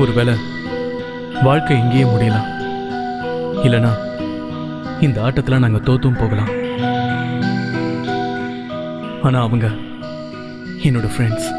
ஒருவேளை வாழ்க்கை இங்கேயே முடியலாம், இல்லைனா இந்த ஆட்டத்தில் நாங்கள் தோத்தும் போகலாம். ஆனால் அவங்க என்னோட ஃப்ரெண்ட்ஸ்.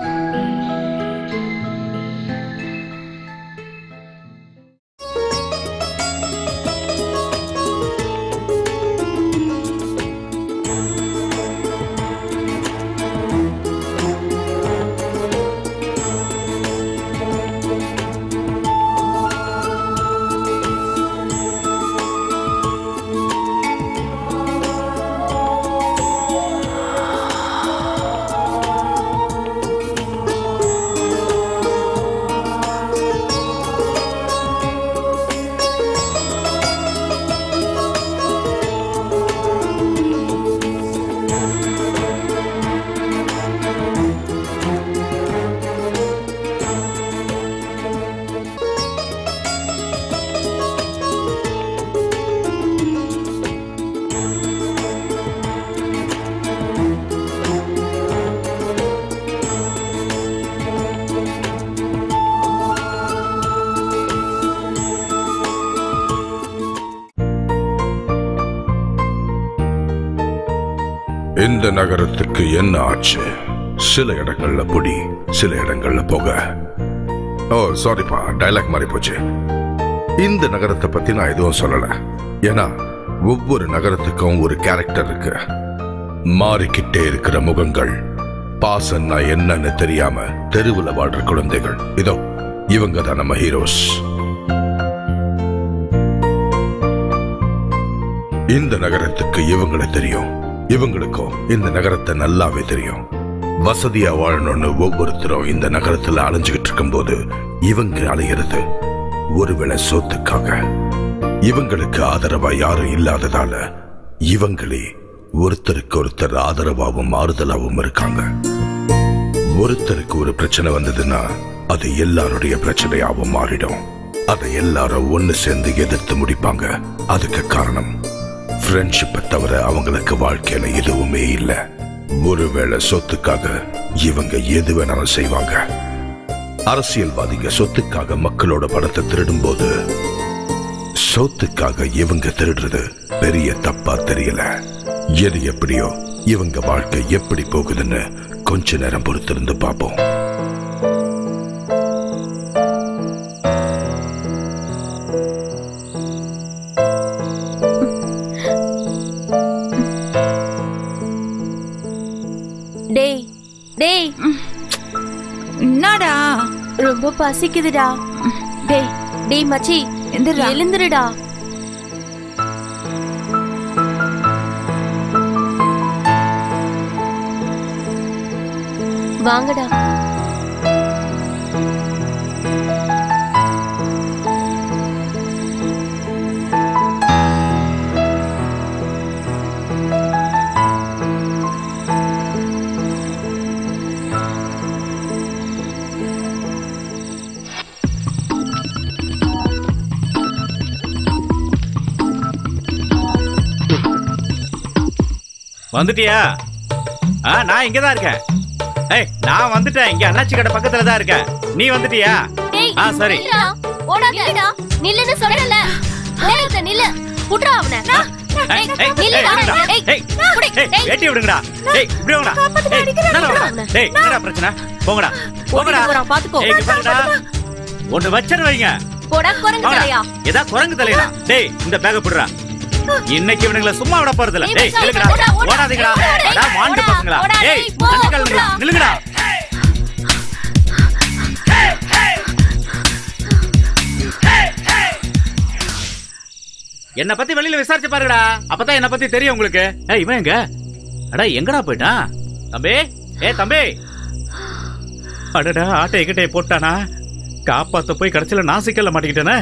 இந்த நகரத்துக்கு என்ன ஆச்சு? சில இடங்கள்ல பொடி, சில இடங்கள்ல புகை. ஓ சாரிப்பா, டைலாக் மாறி போச்சு. இந்த நகரத்தை பத்தி நான் எதுவும் சொல்லல, ஏன்னா ஒவ்வொரு நகரத்துக்கும் ஒரு கேரக்டர் இருக்கு. மாறிக்கிட்டே இருக்கிற முகங்கள், பாசன்னா என்னன்னு தெரியாம தெருவுல வாழ்ற குழந்தைகள். இதோ இவங்க தான் நம்ம ஹீரோஸ். இந்த நகரத்துக்கு இவங்களை தெரியும், இவங்களுக்கும் இந்த நகரத்தை நல்லாவே தெரியும். வசதியா வாழணும்னு ஒவ்வொருத்தரும் இந்த நகரத்துல அலைஞ்சுகிட்டு இருக்கும் போது இவங்க அலைகிறது ஒருவேளை சொத்துக்காக. இவங்களுக்கு ஆதரவா யாரும் இல்லாததால இவங்களே ஒருத்தருக்கு ஒருத்தர் ஆதரவாகவும் ஆறுதலாகவும் இருக்காங்க. ஒருத்தருக்கு ஒரு பிரச்சனை வந்ததுன்னா அது எல்லாருடைய பிரச்சனையாகவும் மாறிடும். அதை எல்லாரும் ஒன்னு சேர்ந்து எதிர்த்து முடிப்பாங்க. அதுக்கு காரணம் ஃப்ரெண்ட்ஷிப்பை தவிர அவங்களுக்கு வாழ்க்கையில எதுவுமே இல்ல. ஒருவேளை சொத்துக்காக இவங்க எது வேணாலும் செய்வாங்க. அரசியல்வாதிங்க சொத்துக்காக மக்களோட பணத்தை திருடும் போது சொத்துக்காக இவங்க திருடுறது பெரிய தப்பா தெரியல. எது எப்படியோ இவங்க வாழ்க்கை எப்படி போகுதுன்னு கொஞ்ச நேரம் பொறுத்திருந்து பார்ப்போம். என்னடா ரொம்ப பசிக்குதுடா. டேய் டேய் மச்சி, எழுந்துருடா. வாங்கடா. வந்துட்டியா? நான் இங்கதான் இருக்கேன். ஏய், நான் வந்துட்டேன். இங்க அண்ணாச்சி கடை பக்கத்துல தான் இருக்கேன். நீ வந்துட்டியா? சரி. ஓடாதடா, நில்லுன்னு சொல்றல. ஓடாத, நில்லு. புட்றா அவனை. ஏட்டி விடுங்கடா. ஏய், இப்படி வாங்கடா. ஏய், என்னடா பிரச்சனை? போங்கடா. போங்கடா. பாத்துக்கோ. ஏய், பாருடா. ஒன்னு வச்சன வைங்க. போடா குரங்கு தலையா. ஏதா குரங்கு தலையா? டேய், இந்த பேக்க புடுறா. இன்னைக்கு இவனுங்கள சும்மா விட போறது இல்ல. டேய், நில்லுங்கடா. ஓடாதீங்கடா. அட வாண்டு பசங்களா. ஏய், நில்லுங்கடா. என்ன பத்தி வெளியில விசாரிச்சு பாருங்கடா. அப்பதான் என்ன பத்தி தெரியும் உங்களுக்கு. ஏய், இவன் எங்க? அட எங்கடா போயிட்டான்? தம்பி, தம்பி. அடடா, ஆட்டை எங்கிட்டே போட்டானா? காப்பாத்த போய் கடைசியில நாசிக்கல்ல மாட்டிக்கிட்டேனே.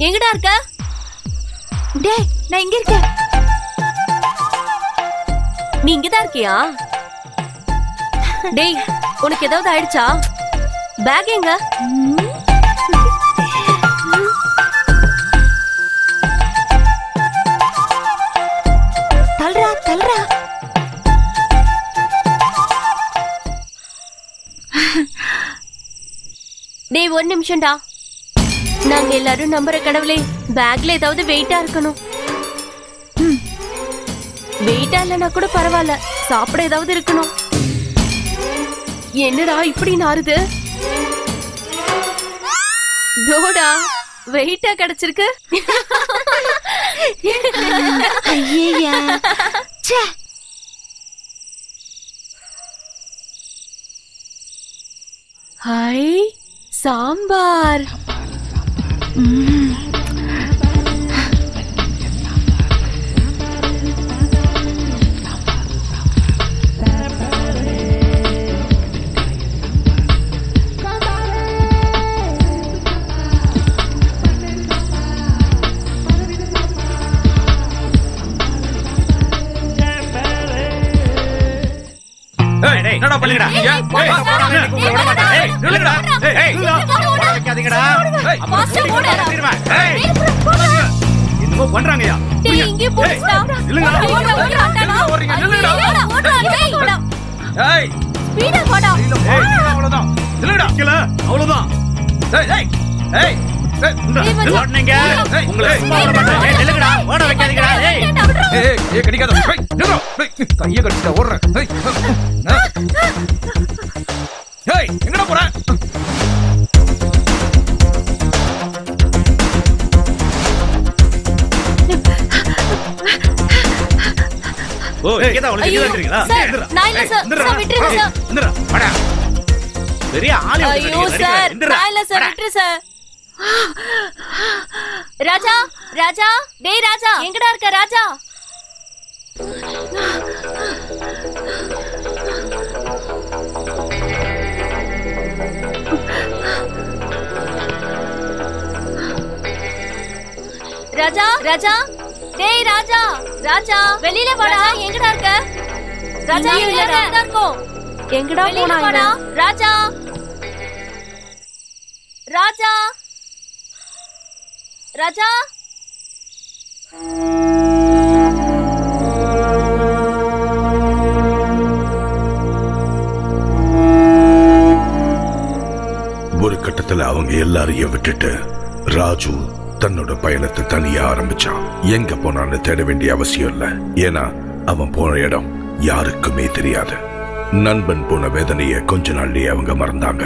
எங்கடா இருக்க? டேய், நான் இங்க இருக்கேன். நீ இங்கதான் இருக்கியா? டேய், உனக்கு ஏதாவது ஆயிடுச்சா? பேக் எங்க? டேய் ஒரு நிமிஷம்டா. நாங்க எல்லாரும் நம்புற கடவுளே, பேக்ல ஏதாவது வெயிட்டா இருக்கணும். வெயிட்டா இல்லைன்னா கூட பரவாயில்ல, சாப்பிட ஏதாவது இருக்கணும். என்னடா இப்படி நாறுது? டோடா வெயிட்டா கிடைச்சிருக்கு. ஐயா ஹாய் சாம்பார். என்னடா பண்ணிடா? என்னமோ பண்றாங்கயா. அவ்வளவுதான். எங்கடா போற? பெரிய ஆளு. ராஜா ராஜா டேய் ராஜா எங்கடா இருக்க ராஜா? ராஜா ராஜா டேய் ராஜா ராஜா வெளியில வாடா. எங்கடா இருக்க ராஜா? எங்கடா இருக்கோம்? எங்கடா போனா ராஜா? ராஜா ராஜா ஒரு கட்டத்துல அவங்க எல்லாரையும் விட்டுட்டு ராஜு தன்னோட பயணத்தை தனியா ஆரம்பிச்சான். எங்க போனான்னு தேட வேண்டிய அவசியம் இல்ல, ஏன்னா அவன் போன இடம் யாருக்குமே தெரியாது. நண்பன் போன வேதனைய கொஞ்ச நாள்லயே அவங்க மறந்தாங்க.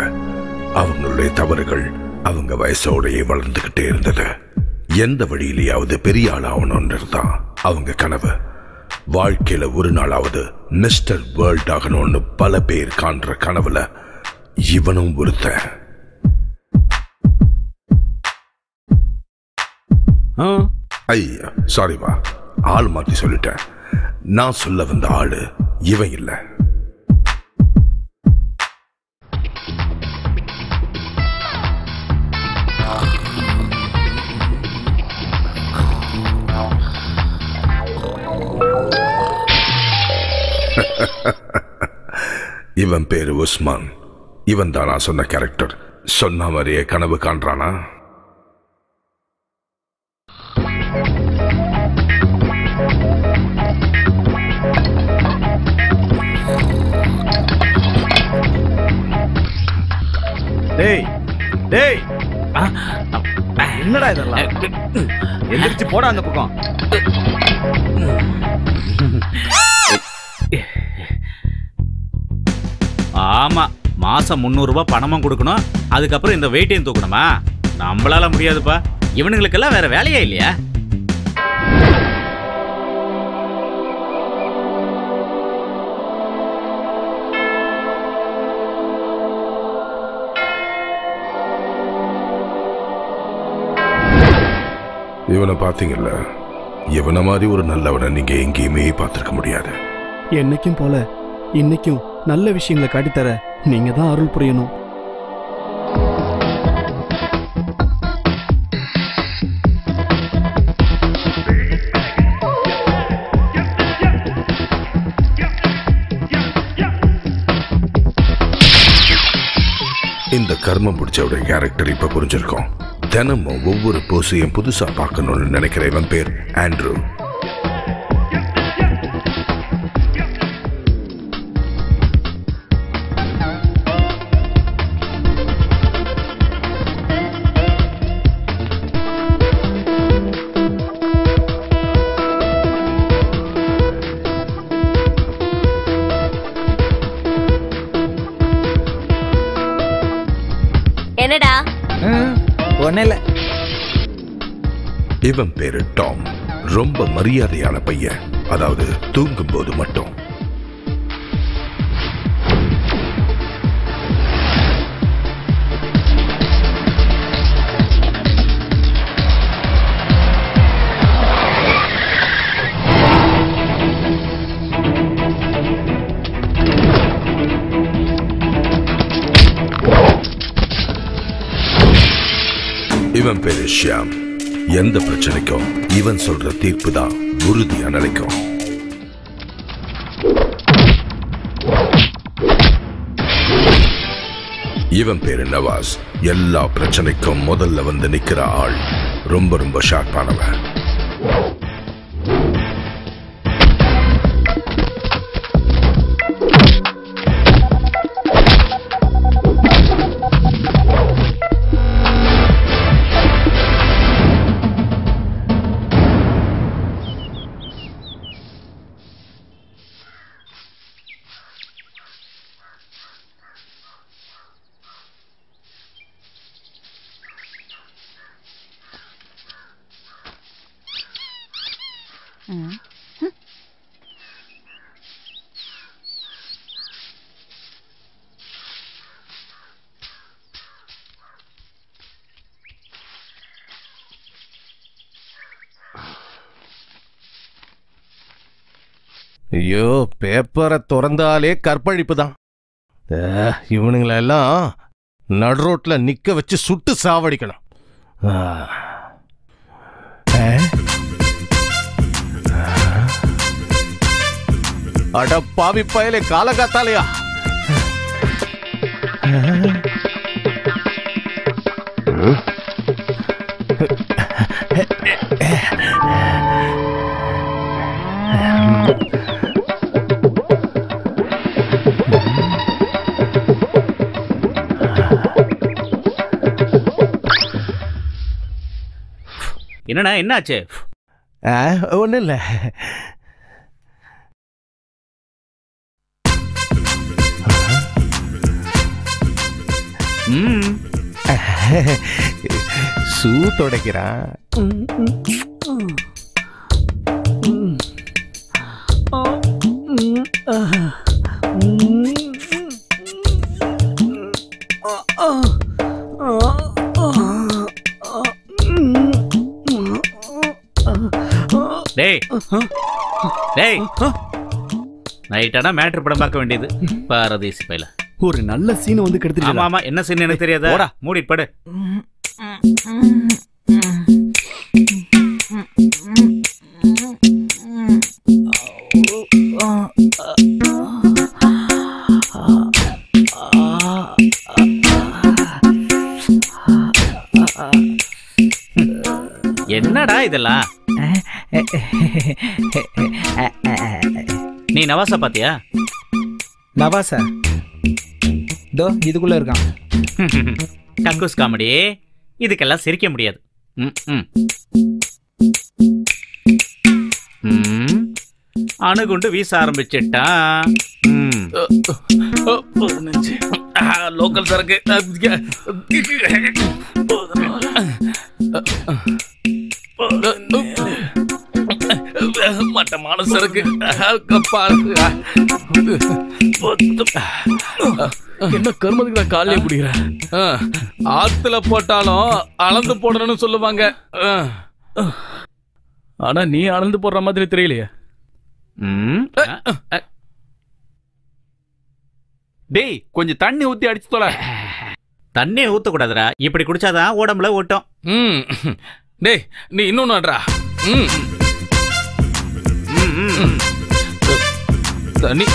அவங்களுடைய தவறுகள் அவங்க வயசோடையே வளர்ந்துகிட்டே இருந்தது. எந்த வழியிலேயாவது பெரிய ஆள் ஆகணும்னு தான் அவங்க கனவு. வாழ்க்கையில ஒரு நாளாவது மிஸ்டர் வேர்ல்ட் ஆகணும்னு பல பேர் காண்ற கனவுல இவனும் ஒருத்தன். ஐயா சாரிவா, ஆள் மாத்தி சொல்லிட்டேன். நான் சொல்ல வந்த ஆளு இவன் இல்ல. இவன் பேரு உஸ்மான். இவன் தான் நான் சொன்ன கேரக்டர். சொன்ன மாதிரியே கனவு காண்றானா? டேய் டேய் என்னடா இதெல்லாம்? எந்திரிச்சு போடா அந்த பக்கம். ஆமா, மாசம் 300 ரூபாய் பணமும் கொடுக்கணும், அதுக்கப்புறம் இந்த வெயிட்டையும் தூக்கணுமா? நம்மளால முடியாதுப்பா. இவனுங்களுக்கெல்லாம் வேற வேலையே இல்லையா? இவனை பாத்தீங்கல்ல, இவனை மாதிரி ஒரு நல்லவனை நீங்க எங்கேயுமே பார்த்திருக்க முடியாது. என்னைக்கும் போல இன்னைக்கும் நல்ல விஷயங்களை காட்டித்தர நீங்க தான் அருள் புரியணும். இந்த கர்மம் பிடிச்சவுடைய கேரக்டர் இப்ப புரிஞ்சிருக்கும். தினமும் ஒவ்வொரு போஸையும் புதுசா பார்க்கணும்னு நினைக்கிற இவன் பேர் ஆண்ட்ரூ. என்னடா? ஒன்னும் இல்ல. இவன் பேரு டாம். ரொம்ப மரியாதையான பையன். அதாவது தூங்கும் போது மட்டும். இவன் பேரு ஷியாம். எந்த பிரச்சனைக்கும் இவன் சொல்ற தீர்ப்பு தான் உறுதியா நிலைக்கும். இவன் பேரு நவாஸ். எல்லா பிரச்சனைக்கும் முதல்ல வந்து நிக்கிற ஆள். ரொம்ப ரொம்ப ஷார்ப்பானவன். ஐயோ, பேப்பரை திறந்தாலே கற்பழிப்பு தான். இவனுங்களெல்லாம் நடுரோட்ல நிக்க வச்சு சுட்டு சாவடிக்கணும். அட பாவி பயலே, காலகாத்தாலையா? என்னண்ணா, என்னாச்சு? ஒன்னும் இல்ல. சூ துடைக்கிறான். டேய் டேய், நைட்டானா மேட்ரு படம் பார்க்க வேண்டியது. பாரதேசி பையல ஒரு நல்ல சீன் வந்து கெடுத்துட்டு. ஆமா ஆமா, என்ன சீன் எனக்கு தெரியாதா? மூடிட்டு படு. என்னடா இதெல்லாம்? நீ நவாசா பாத்தியா? நவாசா தோ இதுக்குள்ள இருக்கான். கக்கூஸ் காமெடி. இதுக்கெல்லாம் சிரிக்க முடியாது. அணுகுண்டு வீச ஆரம்பிச்சிட்டான். லோக்கல் சரக்கு. மட்டமான சரக்கு. என்ன கருமதுக்கு நான் காலையே குடிக்கிறேன். ஆத்துல போட்டாலும் அளந்து போடணும்னு சொல்லுவாங்க. ஆனா நீ அளந்து போடுற மாதிரி தெரியலையே. டேய், கொஞ்சம் தண்ணி ஊத்தி அடிச்சு தொலை. தண்ணியை ஊத்தக்கூடாதுடா, இப்படி குடிச்சாதான் உடம்புல ஓட்டும். டேய், நீ இன்னொன்னுடா. தண்ணி.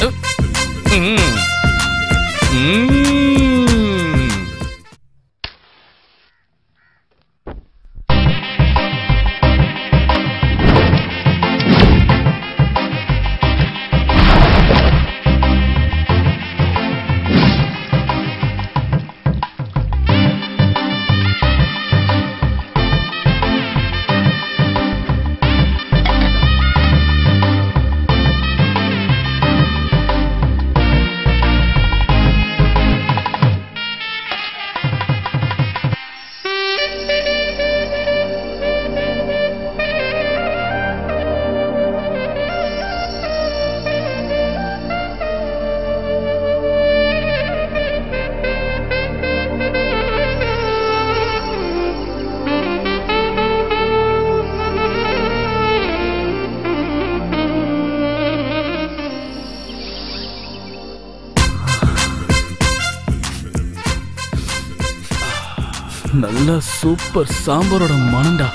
நல்ல சூப்பர் சாம்பாரோட மனண்டா.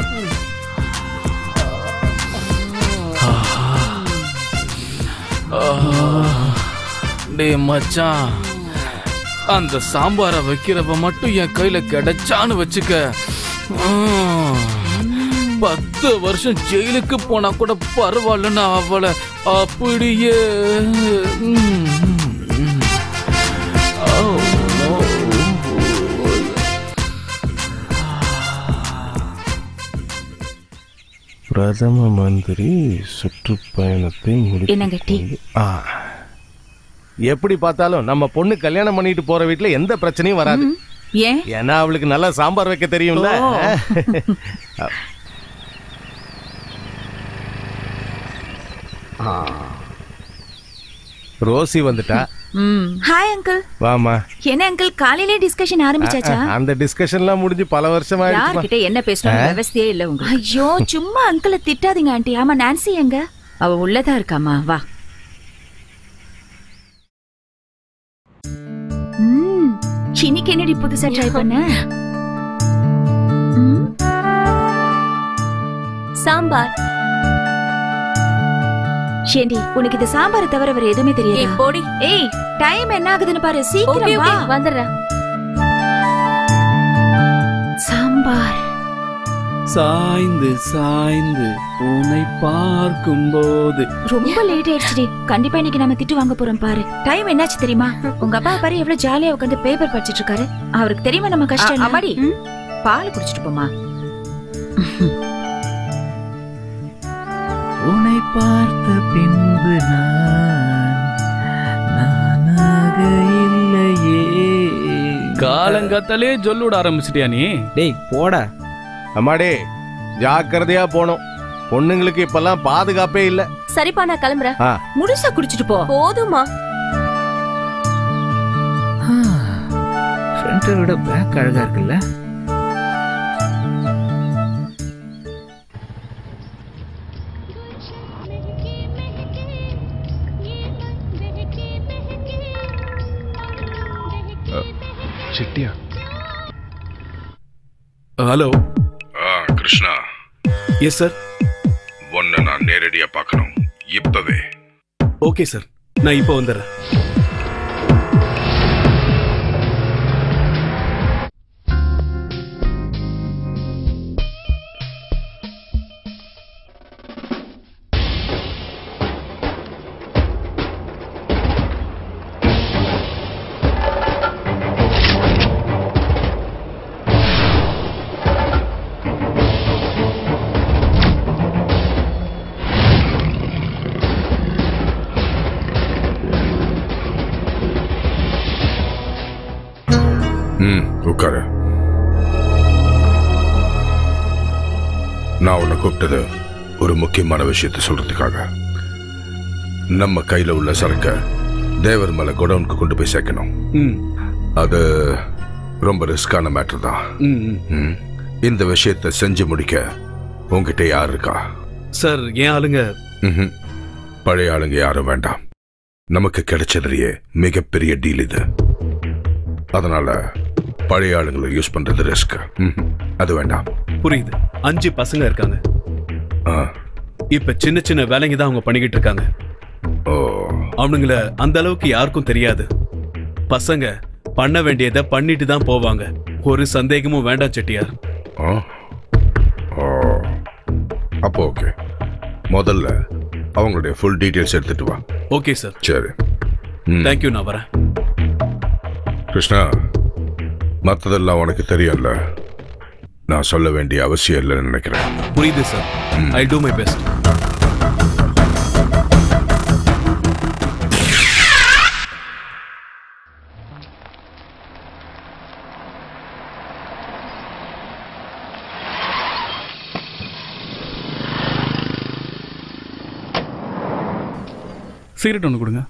டேய் மச்சான், அந்த சாம்பாரை வைக்கிறப்ப மட்டும் என் கையில கிடைச்சான்னு வச்சுக்க, 10 வருஷம் ஜெயிலுக்கு போனா கூட பரவாயில்லன்னு அவளை அப்படியே பிரதம மந்திரி சுற்றுப்பயணத்தை என்னங்கட்டி எப்படி பார்த்தாலும் நம்ம பொண்ணு கல்யாணம் பண்ணிட்டு போற வீட்டுல எந்த பிரச்சனையும் வராது. ஏன்? ஏன்னா அவளுக்கு நல்லா சாம்பார் வைக்க தெரியும்ல. ரோசி வந்துட்டா. Hi uncle. வாமா. என்ன அங்கிள் காலையிலே டிஸ்கஷன் ஆரம்பிச்சாச்சா? அந்த டிஸ்கஷன்லாம் முடிஞ்சு பல வருஷம் ஆயிடுச்சு. யார்கிட்ட என்ன பேசணும் விவசாயே இல்ல உங்களுக்கு. ஐயோ சும்மா அங்கிளை திட்டாதீங்க ஆண்டி. ஆமா நான்சி எங்க? அவ உள்ளதா இருக்காமா. வா. இன்னைக்கு என்னடி புதுசா ட்ரை பண்ண? சாம்பார். ஷேண்டி உனக்கு இந்த சாம்பாரை தவிர வேற எதுவுமே தெரியாது. போடி. ஏய் டைம் என்ன ஆகுதுன்னு பாரு, சீக்கிரம் வா. வந்துடுறேன். சாம்பார். சாய்ந்து சாய்ந்து உன்னை பார்க்கும் போது. ரொம்ப லேட் ஆயிடுச்சு. கண்டிப்பா இன்னைக்கு நம்ம திட்டு வாங்க போறோம் பாரு. டைம் என்னாச்சு தெரியுமா? உங்க அப்பா பாரு எவ்வளவு ஜாலியா உட்காந்து பேப்பர் படிச்சிட்டு இருக்காரு. அவருக்கு தெரியுமா நம்ம கஷ்டம். அம்மாடி பால் குடிச்சிட்டு போமா. உன்னை பார்த்த பின்பு நானாக இல்லையே. காலங்காத்தாலே சொல்லுட ஆரம்பிச்சிட்டியா நீ? டேய் போடா. அம்மாடே ஜாக்கிரதையா போனோம். பொண்ணுங்களுக்கு இப்பெல்லாம் பாதுகாப்பே இல்ல. சரிப்பா நான் கிளம்புறேன். முழுசா குடிச்சிட்டு போ. போதுமா? ஃப்ரண்ட்டை விட பேக் அழகா இருக்குல்ல. சிட்டியா? ஹலோ. கிருஷ்ணா. Yes sir. ஒன்னு நான் நேரடியா பார்க்கணும் இப்பவே. ஓகே சார், நான் இப்போ வந்துடுறேன். உட்காரு. நான் உன்னை கூப்பிட்டது ஒரு முக்கியமான விஷயத்தை சொல்றதுக்காக. நம்ம கையில உள்ள சரக்க தேவர் மலை குடவுனுக்கு கொண்டு போய் சேர்க்கணும். அது ரொம்ப ரிஸ்கான மேட்டர் தான். இந்த விஷயத்தை செஞ்சு முடிக்க உங்ககிட்ட யார் இருக்கா? சார் ஏன் ஆளுங்க? பழைய ஆளுங்க யாரும் வேண்டாம். நமக்கு கிடைச்சதுலயே மிகப்பெரிய டீல் இது. அதனால பழைய ஆளுங்களை யூஸ் பண்றது ரிஸ்க். அது வேண்டாம். புரியுது. 5 பசங்க இருக்காங்க. இப்ப சின்ன சின்ன வேலைங்க தான் அவங்க பண்ணிக்கிட்டு இருக்காங்க. அவனுங்கள அந்த அளவுக்கு யாருக்கும் தெரியாது. பசங்க பண்ண வேண்டியதை பண்ணிட்டு தான் போவாங்க. ஒரு சந்தேகமும் வேண்டாம் செட்டியார். அப்போ ஓகே. முதல்ல அவங்களுடைய ஃபுல் டீடைல்ஸ் எடுத்துட்டு வா. Okay sir. சரி. தேங்க்யூ. நான் வரேன். கிருஷ்ணா, மற்றதெல்லாம் உனக்கு தெரியும்ல. நான் சொல்ல வேண்டிய அவசியம் இல்லைன்னு நினைக்கிறேன். புரியுது sir. I do my best. Cigarette ஒன்று கொடுங்க.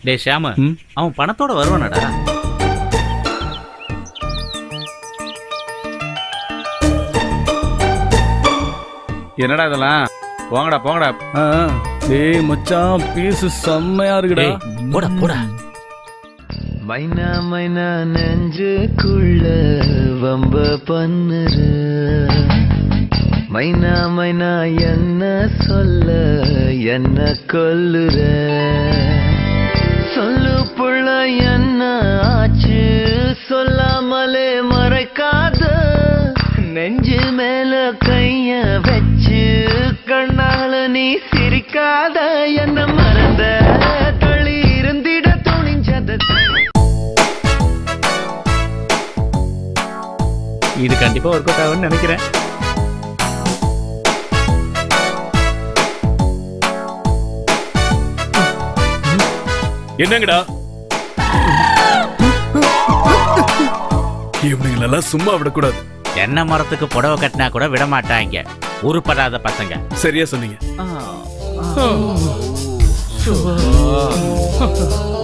டே ஷாம, அவன் பணத்தோட வருவானடா. என்னடா இதெல்லாம்? போங்கடா போங்கடா. டேய் மச்சான், பீஸ் செம்மையா இருக்குடா. போடா போடா. மைனா மைனா நெஞ்சுக்குள்ள வம்ப பண்ணுற மைனா மைனா என்ன சொல்ல என்ன கொல்லுற சொல்லு புள்ள என்ன ஆச்சு சொல்லாமலே மறைக்காத நெஞ்சு மேல கைய வச்சு கண்ணால நீ சிரிக்காத என்ன மறந்த தள்ளி இருந்திட துணிஞ்சத இது கண்டிப்பா ஒர்க் அவுட் ஆகும்னு நினைக்கிறேன். என்னங்கடா இவனுங்களெல்லாம் சும்மா விடக்கூடாது. என்ன மரத்துக்கு புடவை கட்டினா கூட விட மாட்டாங்க உருப்படாத பசங்க. சரியா சொன்னீங்க.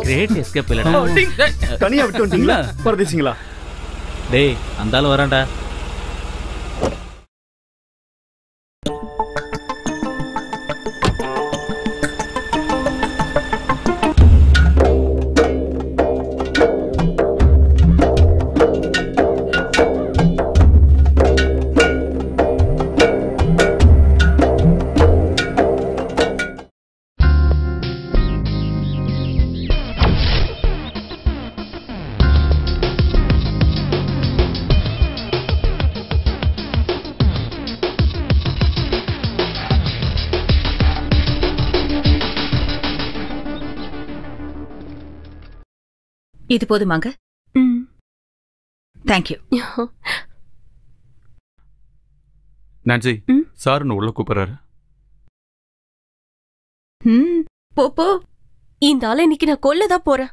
கிரேட் எஸ்கேப் இல்லடா. தனியா விட்டு வந்தீங்களா பரதேசிங்களா? டேய் அந்த ஆளு வரான்டா. இது போதுமாங்க? தேங்க்யூ. நான்சி சார் உள்ள கூப்பிடுறாரு. போ போ. இந்த ஆளை இன்னைக்கு நான் கொல்லதான் போறேன்.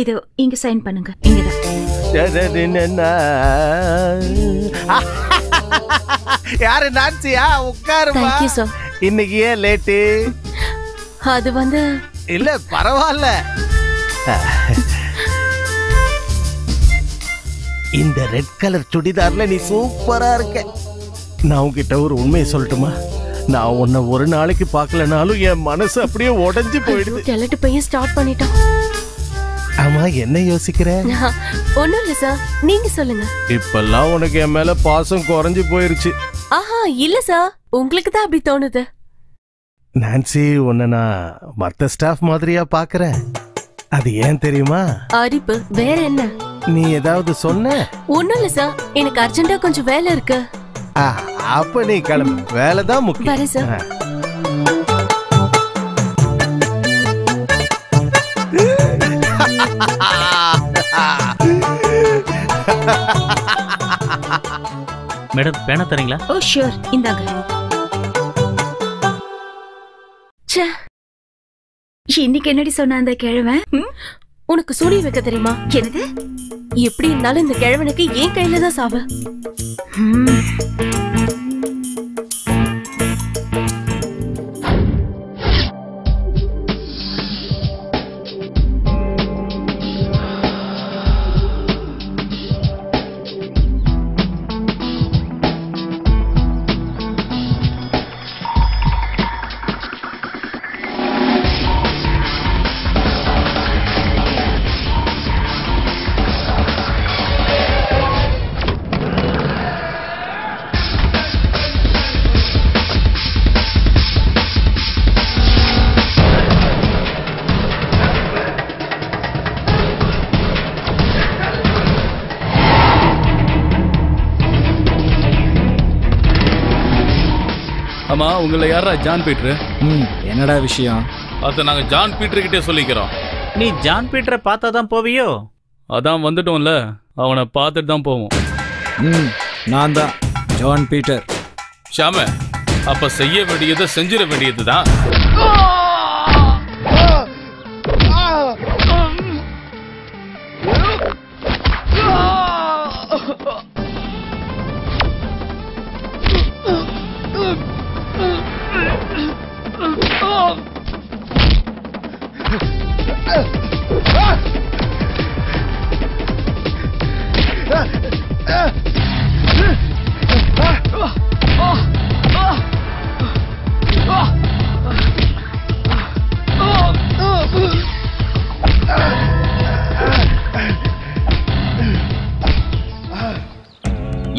இது இங்க சைன் பண்ணுங்க. இங்கதான். யாரு நான்சியா? உட்காருமா. Thank you sir. இன்னைக்கு ஏன் லேட்டு? அது வந்து இல்ல பரவாயில்ல. இந்த ரெட் கலர் சுடிதார்ல நீ சூப்பரா இருக்க. நான் உன்கிட்ட ஒரு உண்மையை சொல்லட்டுமா? நான் உன்னை ஒரு நாளைக்கு பார்க்கலனாலும் என் மனசு அப்படியே உடைஞ்சு போயிடுது. கிளட்டு பையன் ஸ்டார்ட் பண்ணிட்டான். ஆமா என்ன யோசிக்கிற? ஒண்ணும் இல்ல சார், நீங்க சொல்லுங்க. இப்பெல்லாம் உனக்கு என் மேல பாசம் குறைஞ்சு போயிருச்சு. ஆஹா இல்ல சார், உங்களுக்கு தான் அப்படி தோணுது. நான்சி உன்னை நான் மத்த ஸ்டாஃப் மாதிரியா பாக்குறேன். அது ஏன் தெரியுமா? அரிப்பு வேற என்ன? நீ ஏதாவது சொன்ன? ஒண்ணும் இல்ல சார், எனக்கு அர்ஜென்ட்டா கொஞ்சம் வேலை இருக்கு. அப்ப நீ கிளம்பு, வேலைதான் முக்கியம். வரேன் சார். மேடம் பேனா தரீங்களா? ஓ ஷூர், இந்தாங்க. இன்னைக்கு என்னடி சொன்ன அந்த கிழவன்? உனக்கு சூடி வைக்க தெரியுமா? என்னது? எப்படி இருந்தாலும் இந்த கிழவனுக்கு என் கையில தான் சாவு. ஆமா உங்களை யாரா ஜான் பீட்டர்? என்னடா விஷயம்? அத நாங்க ஜான் பீட்டர் கிட்டே சொல்லிக்கிறோம். நீ ஜான் பீட்டரை பார்த்தா தான் போவியோ? அதான் வந்துட்டோம்ல, அவனை பார்த்துட்டு தான் போவோம். நான் தான் ஜான் பீட்டர். ஷாம, அப்ப செய்ய வேண்டியதை செஞ்சிட வேண்டியதுதான்.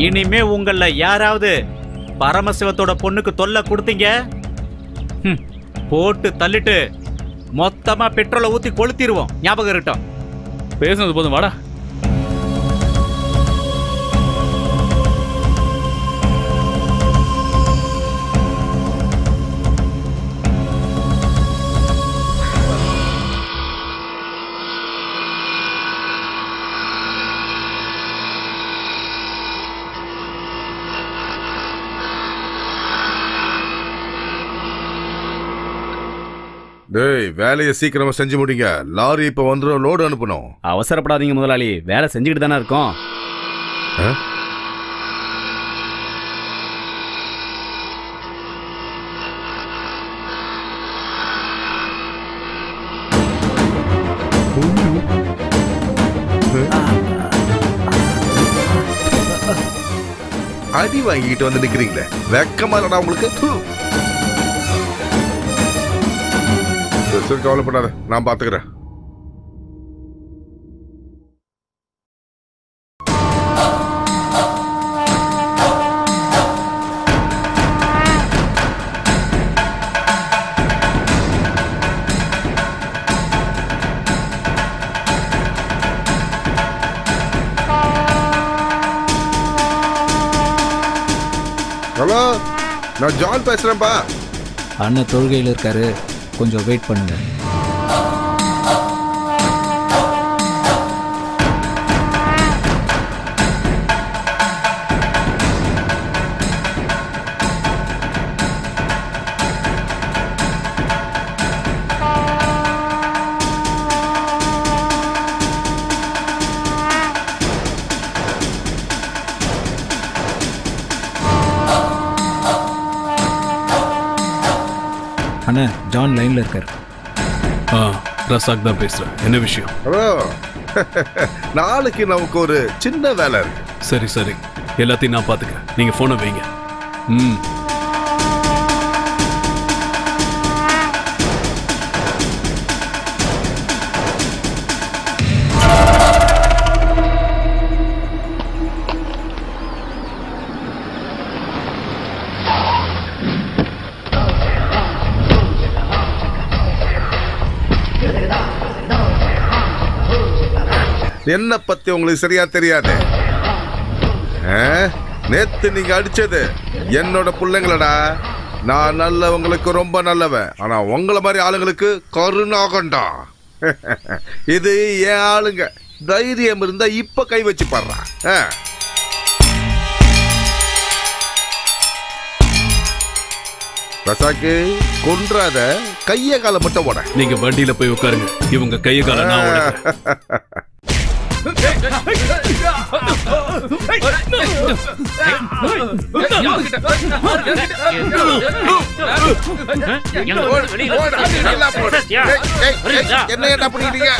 இனிமே உங்கள யாராவது பரமசிவத்தோட பொண்ணுக்கு தொல்லை கொடுத்தீங்க, போட்டு தள்ளிட்டு மொத்தமா பெட்ரோலை ஊத்தி கொளுத்திடுவோம். ஞாபகம் இருக்கட்டும். பேசுனது போதும், வாடா. டேய், வேலையை சீக்கிரமா செஞ்சு முடிங்க. லாரி இப்ப வந்துடும், லோடு அனுப்பணும். அவசரப்படாதீங்க முதலாளி, வேலை செஞ்சுக்கிட்டு தானே இருக்கோம். அடி வாங்கிட்டு வந்து நிக்கிறீங்களே, வெக்கமா இல்லடா உங்களுக்கு? சரி, கவலைப்படாத, நான் பாத்துக்கிறேன். ஹலோ, நான் ஜான் பேசுறேன்ப்பா. அண்ணன் தொழுகையில் இருக்காரு, கொஞ்சம் வெயிட் பண்ணுங்க. அண்ணா, ஜான் லைன்ல இருக்காரு. ரசாக் தான் பேசுறேன். என்ன விஷயம்? ஹலோ, நாளைக்கு நமக்கு ஒரு சின்ன வேலை இருக்கு. சரி சரி, எல்லாத்தையும் நான் பாத்துக்கிறேன். நீங்க போனை வைங்க. என்ன பத்தி உங்களுக்கு சரியா தெரியாது. நேத்து நீங்க அடிச்சது என்னோட பிள்ளைங்களடா. நான் நல்லவங்களுக்கு ரொம்ப நல்லவன், ஆனா உங்களை மாதிரி ஆளுங்களுக்கு கருணாகண்டா. இது என் ஆளுங்க. தைரியம் இருந்தா இப்ப கை வச்சு பாடுறான். ரசாக்கு, கொன்றாத, கைய கால மட்டும் ஓட. நீங்க வண்டியில போய் உட்காருங்க, இவங்க கைய கால நான் ஓட. என்ன பண்ணிட்டீங்க?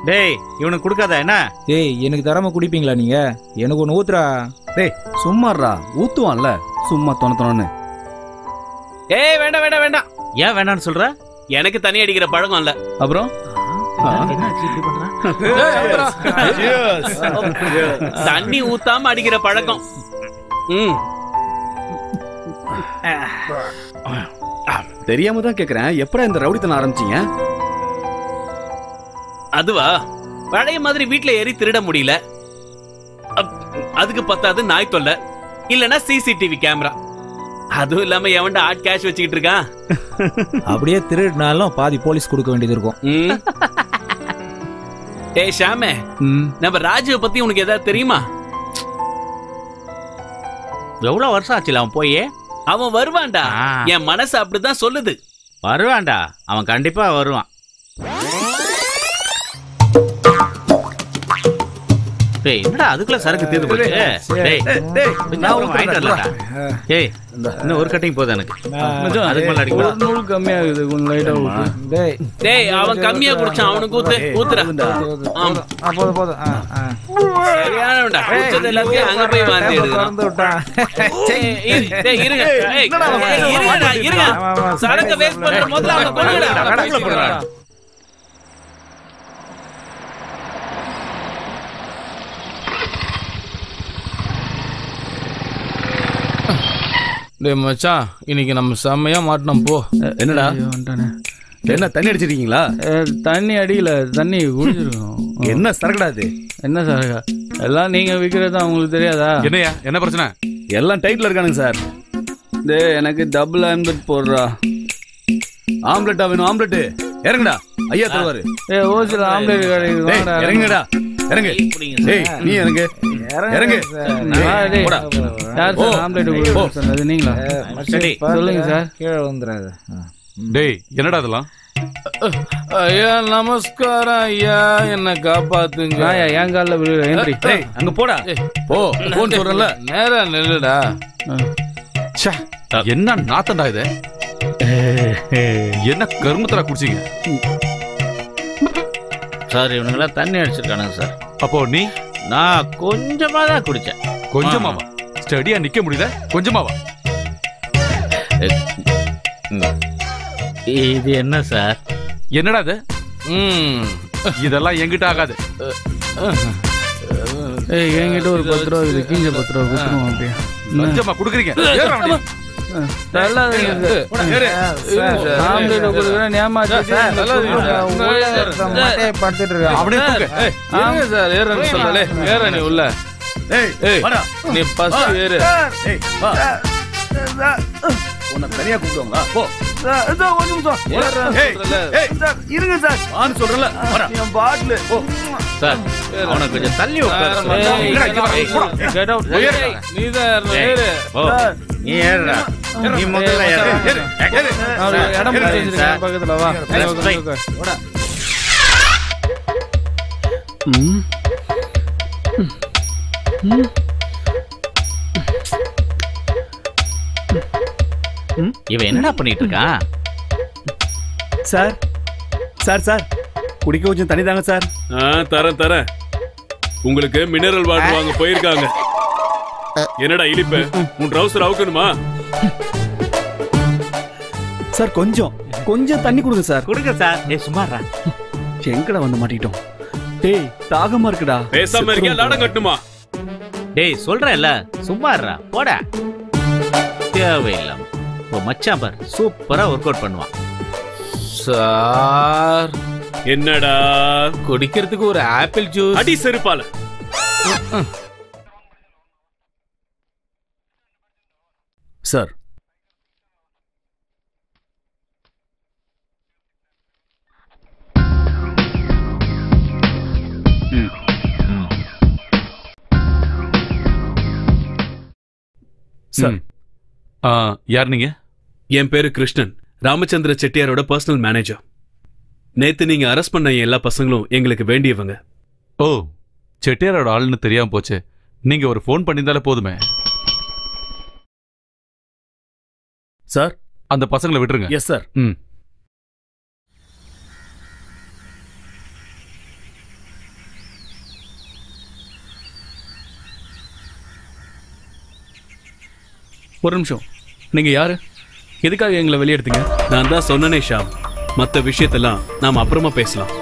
டேய், இவனுக்கு கொடுக்காத என்ன? ஏய், எனக்கு தராம குடிப்பீங்களா நீங்க? எனக்கு ஒன்று ஊத்துறா. டேய் சும்மாறா, ஊத்துவான்ல சும்மா தொணத்தொன்னு. ஏய் வேண்டாம் வேண்டாம் வேண்டாம். ஏன் வேண்டாம்னு சொல்ற? எனக்கு தண்ணி அடிக்கிற பழக்கம் இல்ல. அப்புறம் தண்ணி ஊத்தாம அடிக்கிற பழக்கம். தெரியாம தான் கேக்குறேன், எப்படா இந்த ரவுடித்தனம் ஆரம்பிச்சீங்க? அதுவா, பழைய மாதிரி வீட்டுல ஏறி திருட முடியல. அதுக்கு பத்தாது நாய் தொல்லை, இல்லனா சிசிடிவி கேமரா. அதுவும் இல்லாம எவன்டா ஆட் கேஷ் வச்சுக்கிட்டு இருக்கான். அப்படியே திருடினாலும் பாதி போலீஸ் கொடுக்க வேண்டியது இருக்கும். ஏய் ஷாமே, நம்ம ராஜுவை பத்தி உனக்கு ஏதாவது தெரியுமா? எவ்வளவு வருஷம் ஆச்சுல அவன் போய்? அவன் வருவான்டா, என் மனசு அப்படிதான் சொல்லுது. வருவான்டா, அவன் கண்டிப்பா வருவான். டேய் என்னடா அதுக்குள்ள சரக்கு தீர்ந்து போச்சு. டேய் நான் வாங்கிட்டு வரலடா. ஏய் இன்னும் ஒரு கட்டிங் போதும் எனக்கு. அதுக்கு மேல அடிக்க ஒரு நூல் கம்மியா இருக்குது கொஞ்சம் லைட்டா ஊத்து. டேய் அவன் கம்மியா குடிச்சான் அவனுக்கு ஊத்துறா. போதும் போதும். சரியானடா. குடிச்சது எல்லாத்தையும் அங்க போய் வாந்தி எடுக்குறான். டேய் இருங்க. இருங்க. சரக்கு வேஸ்ட் பண்ற முதல்ல அவனை கொல்லுடா. டேய் மச்சான் இன்னைக்கு நம்ம செம்மையா மாட்டணும் போ. என்னடா என்ன தண்ணி அடிச்சிருக்கீங்களா? தண்ணி அடிக்கல, தண்ணி குடிச்சிருக்கோம். என்ன சரக்குடா இது? என்ன சரக்கா? எல்லாம் நீங்க விற்கிறது அவங்களுக்கு தெரியாதா? என்னையா என்ன பிரச்சனை? எல்லாம் டைட்ல இருக்கானுங்க சார். டேய் எனக்கு டபுள் ஆம்லெட் போடுறா. ஆம்லெட்டா வேணும்? ஆம்லெட் இறங்குடா, ஐயா தருவாரு. ஏய் ஓசில ஆம்லெட் கிடைக்குது, இறங்குடா. இறங்கு. டேய் நீ இறங்கு. இறங்கு. போடா. யார் சார் ஆம்லெட் கொடுக்க சொன்னது? நீங்களா? சொல்லுங்க சார். கீழே வந்துடாது. டேய் என்னடா இதெல்லாம்? ஐயா நமஸ்காரம் ஐயா, என்ன காப்பாத்துங்க. என் காலில் விழுற. டேய் அங்க போடா. போ போன்னு சொல்றல. நேரா நெல்லுடா. என்ன நாத்தண்டா இது? என்ன கருமத்தரா குடிச்சீங்க? சார் இவனுங்களாம் தண்ணி அடிச்சிருக்கானுங்க சார். அப்போ நீ? நான் கொஞ்சமா தான் குடிச்சேன். கொஞ்சமாவா? ஸ்டடியா நிக்க முடியல, கொஞ்சமாவா? இது என்ன சார்? என்னடா இது? இதெல்லாம் என்கிட்ட ஆகாது. என்கிட்ட ஒரு 10 ரூபா இருக்குது, கீஞ்ச 10 ரூபா கொடுத்துருவோம். அப்படியே லஞ்சமா குடுக்குறீங்க? நீ பஸ் ஏறு. தனியா கூப்பிடுவாங்களா? போ. இருங்க சார், ஆன்னு சொல்றல. என் பாட்டில் சார் அவனை கொஞ்சம் தள்ளி நீதான் ஏறு. நீ ஏறுடா. நீ முதல்ல ஏறு. இடம் பக்கத்துல வா. இவன் என்னடா பண்ணிட்டு இருக்கான்? சார் சார் சார் குடிக்க கொஞ்சம் தண்ணி தாங்க சார். தரேன். உங்களுக்கு மினரல் வாட்டர் வாங்க போயிருக்காங்க. என்னடா இழிப்பு? உன் ட்ரவுசர் அவுக்கணுமா? சார் கொஞ்சம் தண்ணி கொடுங்க சார். கொடுங்க சார். ஏய் சும்மாடா. எங்கடா வந்து மாட்டிட்டோம்? டேய் தாகமா இருக்குடா. பேசாம இருக்க லாடம் கட்டுமா? டேய் சொல்றேன்ல சும்மாடா. போடா. தேவையில்லாம மச்சான் பார் சூப்பரா ஒர்க் அவுட் பண்ணுவான். சார் என்னடா குடிக்கிறதுக்கு ஒரு ஆப்பிள் ஜூஸ்? அடி செருப்பால. சார் சார் யார் நீங்க? என் பேரு கிருஷ்ணன், ராமச்சந்திர செட்டியாரோட பர்சனல் மேனேஜர். நேத்து நீங்க அரெஸ்ட் பண்ண எல்லா பசங்களும் எங்களுக்கு வேண்டியவங்க. ஓ, செட்டியாரோட ஆளுன்னு தெரியாம போச்சு. நீங்க ஒரு ஃபோன் பண்ணியிருந்தாலே போதுமே. சார் அந்த பசங்களை விட்டுருங்க. Yes sir. ஒரு நிமிஷம், நீங்க யாரு? எதுக்காக எங்களை வெளியெடுத்தீங்க? நான் தான் சொன்னனே ஷாம், மற்ற விஷயத்தெல்லாம் நாம அப்புறமா பேசலாம்.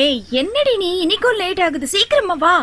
ஏய் என்னடி நீ இன்னைக்கும் லேட் ஆகுது, சீக்கிரமா வா.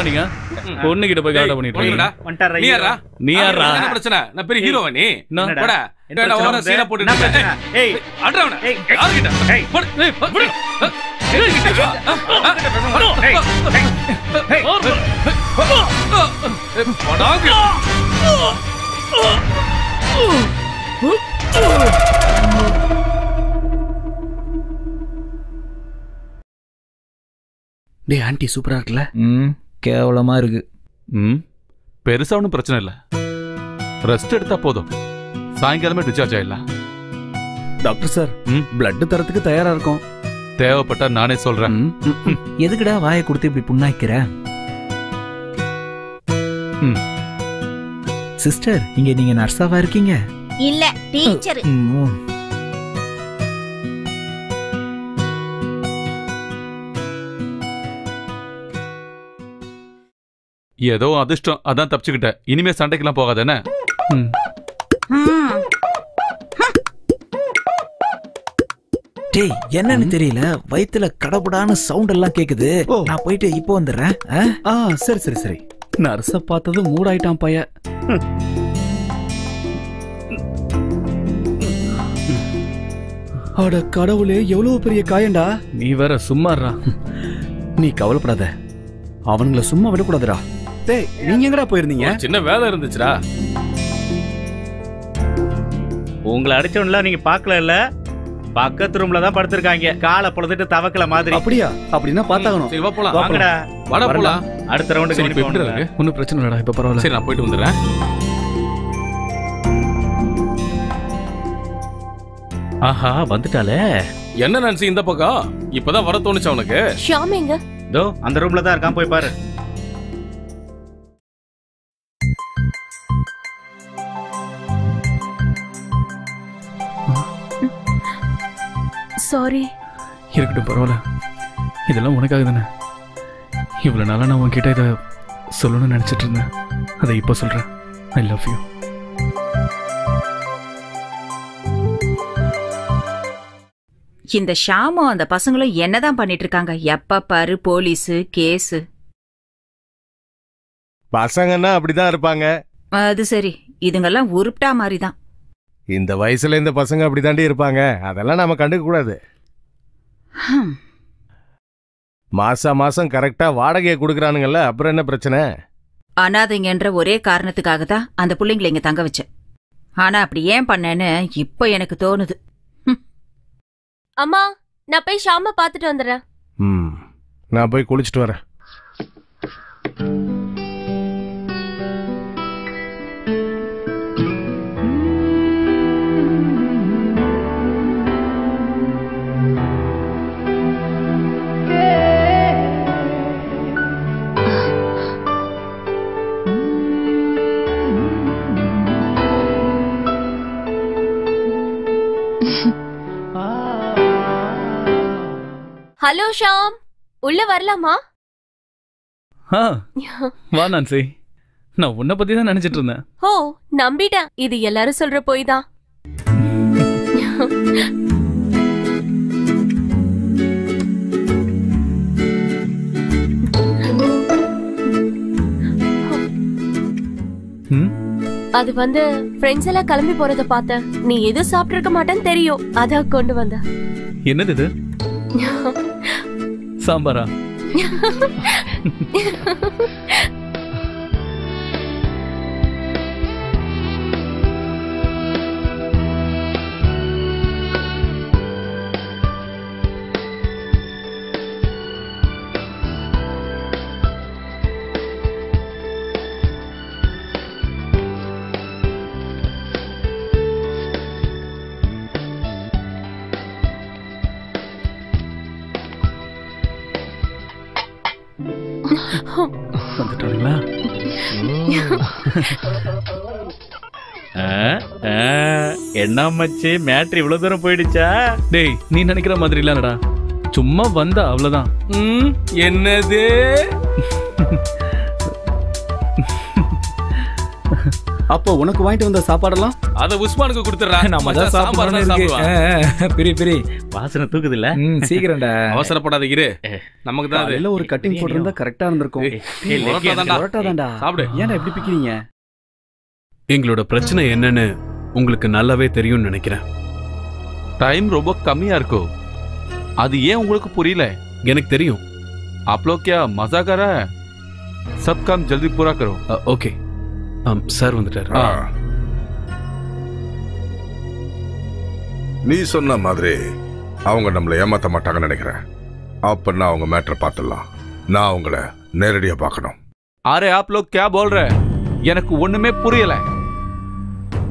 நீங்க பொண்ணு கிட்ட போய் காட்ட பண்ணிட்டு நீ யாரா பிரச்சனை? நான் பெரிய ஹீரோவா நீ? சீனா போட்டு டேய் ஆண்டி சூப்பரா இருக்குல்ல? கேவலமா இருக்கு. பெருசா ஒன்றும் பிரச்சனை இல்லை. ரெஸ்ட் எடுத்தா போதும். சாயங்காலமே டிஸ்சார்ஜ் ஆயிடலாம். டாக்டர் சார், பிளட் தரத்துக்கு தயாரா இருக்கும். தேவைப்பட்டா நானே சொல்றேன். எதுக்குடா வாயை கொடுத்து இப்படி புண்ணாக்கிற? சிஸ்டர், இங்க நீங்க நர்ஸாவா இருக்கீங்க? இல்ல, டீச்சர். ஏதோ அதிர்ஷ்டம், அதான் தப்பிச்சுக்கிட்ட. இனிமே சண்டைக்கெல்லாம் போகாதானே? டேய், என்னன்னு தெரியல, வயித்துல கடபடான சவுண்ட் எல்லாம் கேக்குது. நான் போயிட்டு இப்போ வந்துடுறேன். சரி சரி சரி. நர்ஸ பார்த்ததும் மூடாயிட்டான் பைய. அட கடவுளே, எவ்வளவு பெரிய காயண்டா. நீ வேற சும்மாறா. நீ கவலைப்படாத, அவனுங்கள சும்மா விடக்கூடாதுடா. டேய், நீங்க எங்கடா போயிருந்தீங்க? சின்ன வேலை இருந்துச்சுடா. உங்களை அடிச்சவன்ல நீங்க பாக்கல இல்ல? பக்கத்து ரூம்ல தான் படுத்திருக்காங்க, காலை பொழுதுட்டு தவக்கல மாதிரி. அப்படியா? அப்படின்னா பாத்தாகணும். சரி வா போலாம். வாங்கடா, வாடா போலாம். அடுத்த ரவுண்டுக்கு இப்ப எப்படி இருக்கு? ஒன்னும் பிரச்சனை இல்லடா, இப்ப பரவாயில்ல. சரி, நான் போயிட்டு வந்துடுறேன். ஆஹா, வந்துட்டாலே. என்ன நான்சி இந்த பக்கம்? இப்பதான் வர தோணுச்சு அவனுக்கு. ஷாம் எங்க? தோ அந்த ரூம்ல தான் இருக்கான், போய் பாரு. சாரி. இருக்கட்டும், பரவாயில்ல. இதெல்லாம் உனக்காக தானே. இவ்வளவு நாளா நான் உன்கிட்ட இதை சொல்லணும்னு நினைச்சிட்டு இருந்தேன். அதை இப்போ சொல்றேன். I love you. இந்த ஷாமும் அந்த பசங்களும் என்னதான் பண்ணிட்டு இருக்காங்க? எப்ப பாரு போலீஸ் கேஸ். பசங்கன்னா அப்படிதான் இருப்பாங்க. அது சரி, இதுங்கெல்லாம் உருப்டா மாதிரிதான். இந்த வயசுல இந்த பசங்க அப்படிதாண்டி இருப்பாங்க. அதெல்லாம் நாம கண்டுக்க கூடாது. மாசம் கரெக்டா வாடகையை கொடுக்கறானுங்கல்ல, அப்புறம் என்ன பிரச்சனை? அனாதைங்கன்ற ஒரே காரணத்துக்காக தான் அந்த பிள்ளைங்களை இங்க தங்க வச்சேன். ஆனா அப்படி ஏன் பண்ணேன்னு இப்போ எனக்கு தோணுது. அம்மா, நான் போய் ஷாம பாத்துட்டு வந்துடுறேன். நான் போய் குளிச்சுட்டு வரேன். ஹலோ ஷாம், உள்ள வரலாமா? வா நான்சி. நான் உன்னை பத்தி தான் நினைச்சிட்டு இருந்தேன். ஓ, நம்பிட்டேன். இது எல்லாரும் சொல்ற போய் தான். அது வந்து ஃப்ரெண்ட்ஸ் எல்லாம் கிளம்பி போறத பார்த்தேன். நீ எதுவும் சாப்பிட்டு இருக்க மாட்டேன்னு தெரியும், அதான் கொண்டு வந்த. என்னது இது? சாம்பாரா? வந்துட்டாங்களா? என்ன மச்சி, மேட்ரு இவ்வளவு தூரம் போயிடுச்சா? டேய், நீ நினைக்கிற மாதிரி இல்லடா, சும்மா வந்தா அவ்வளவுதான். என்னது? அப்போ உனக்கு வாங்கிட்டு வந்த சாப்பாடெல்லாம் அத உஸ்மானுக்கு கொடுத்துறா. நம்ம தான் சாப்பிடுறோம். பிரி பிரி வாசனை தூக்குது இல்ல? சீக்கிரம்டா. அவசரப்படாத இரு. நமக்கு தான் இல்ல ஒரு கட்டிங் போட்டிருந்தா கரெக்டா இருந்திருக்கும். பரோட்டாதான்டா. சாப்பிடு. ஏன்டா இப்படி பிக்கிறீங்க? எங்களோட பிரச்சனை என்னன்னு உங்களுக்கு நல்லாவே தெரியும்னு நினைக்கிறேன். டைம் ரொம்ப கம்மியா இருக்கும். அது ஏன் உங்களுக்கு புரியல? எனக்கு தெரியும். आप लोग क्या मजा कर रहा है? सब काम जल्दी पूरा करो. ஓகே. சார் வந்துட்டாரு. நீ சொன்ன மாதிரி அவங்க நம்மளை ஏமாத்த மாட்டாங்கன்னு நினைக்கிறேன். அப்பன்னா அவங்க மேட்டர் பார்த்துடலாம். நான் அவங்கள நேரடியா பார்க்கணும். अरे आप लोग क्या बोल रहे हैं? எனக்கு ஒண்ணுமே புரியல.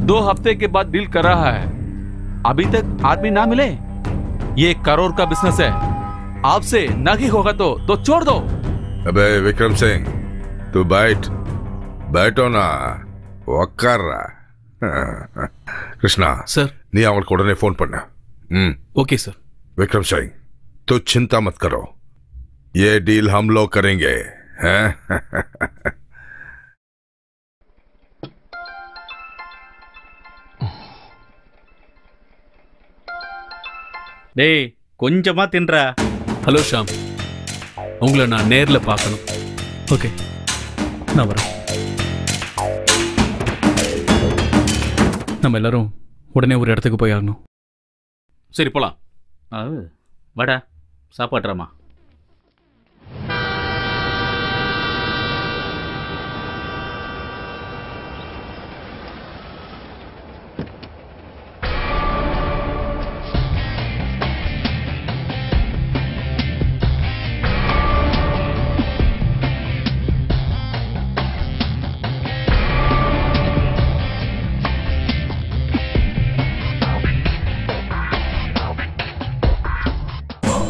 2 हफ्ते के बाद डील कर रहा है. अभी तक आदमी ना मिले. ये करोड़ का बिजनेस है. आपसे नहीं होगा तो छोड़ दो. अबे विक्रम सिंह, तू बैठो ना, वक्कर कृष्णा सर, நீ அவங்களுக்கு உடனே ஃபோன் பண்ண. Okay sir. विक्रम सिंह, तो चिंता मत करो, ये डील हम लोग करेंगे. டேய் கொஞ்சமா தின்றா. ஹலோ ஷாம், உங்களை நான் நேர்ல பார்க்கணும். ஓகே, நான் வரேன். நம்ம எல்லாரும் உடனே ஒரு இடத்துக்கு போய் ஆகணும். சரி போலாம். வாடா சாப்பாடுறாமா.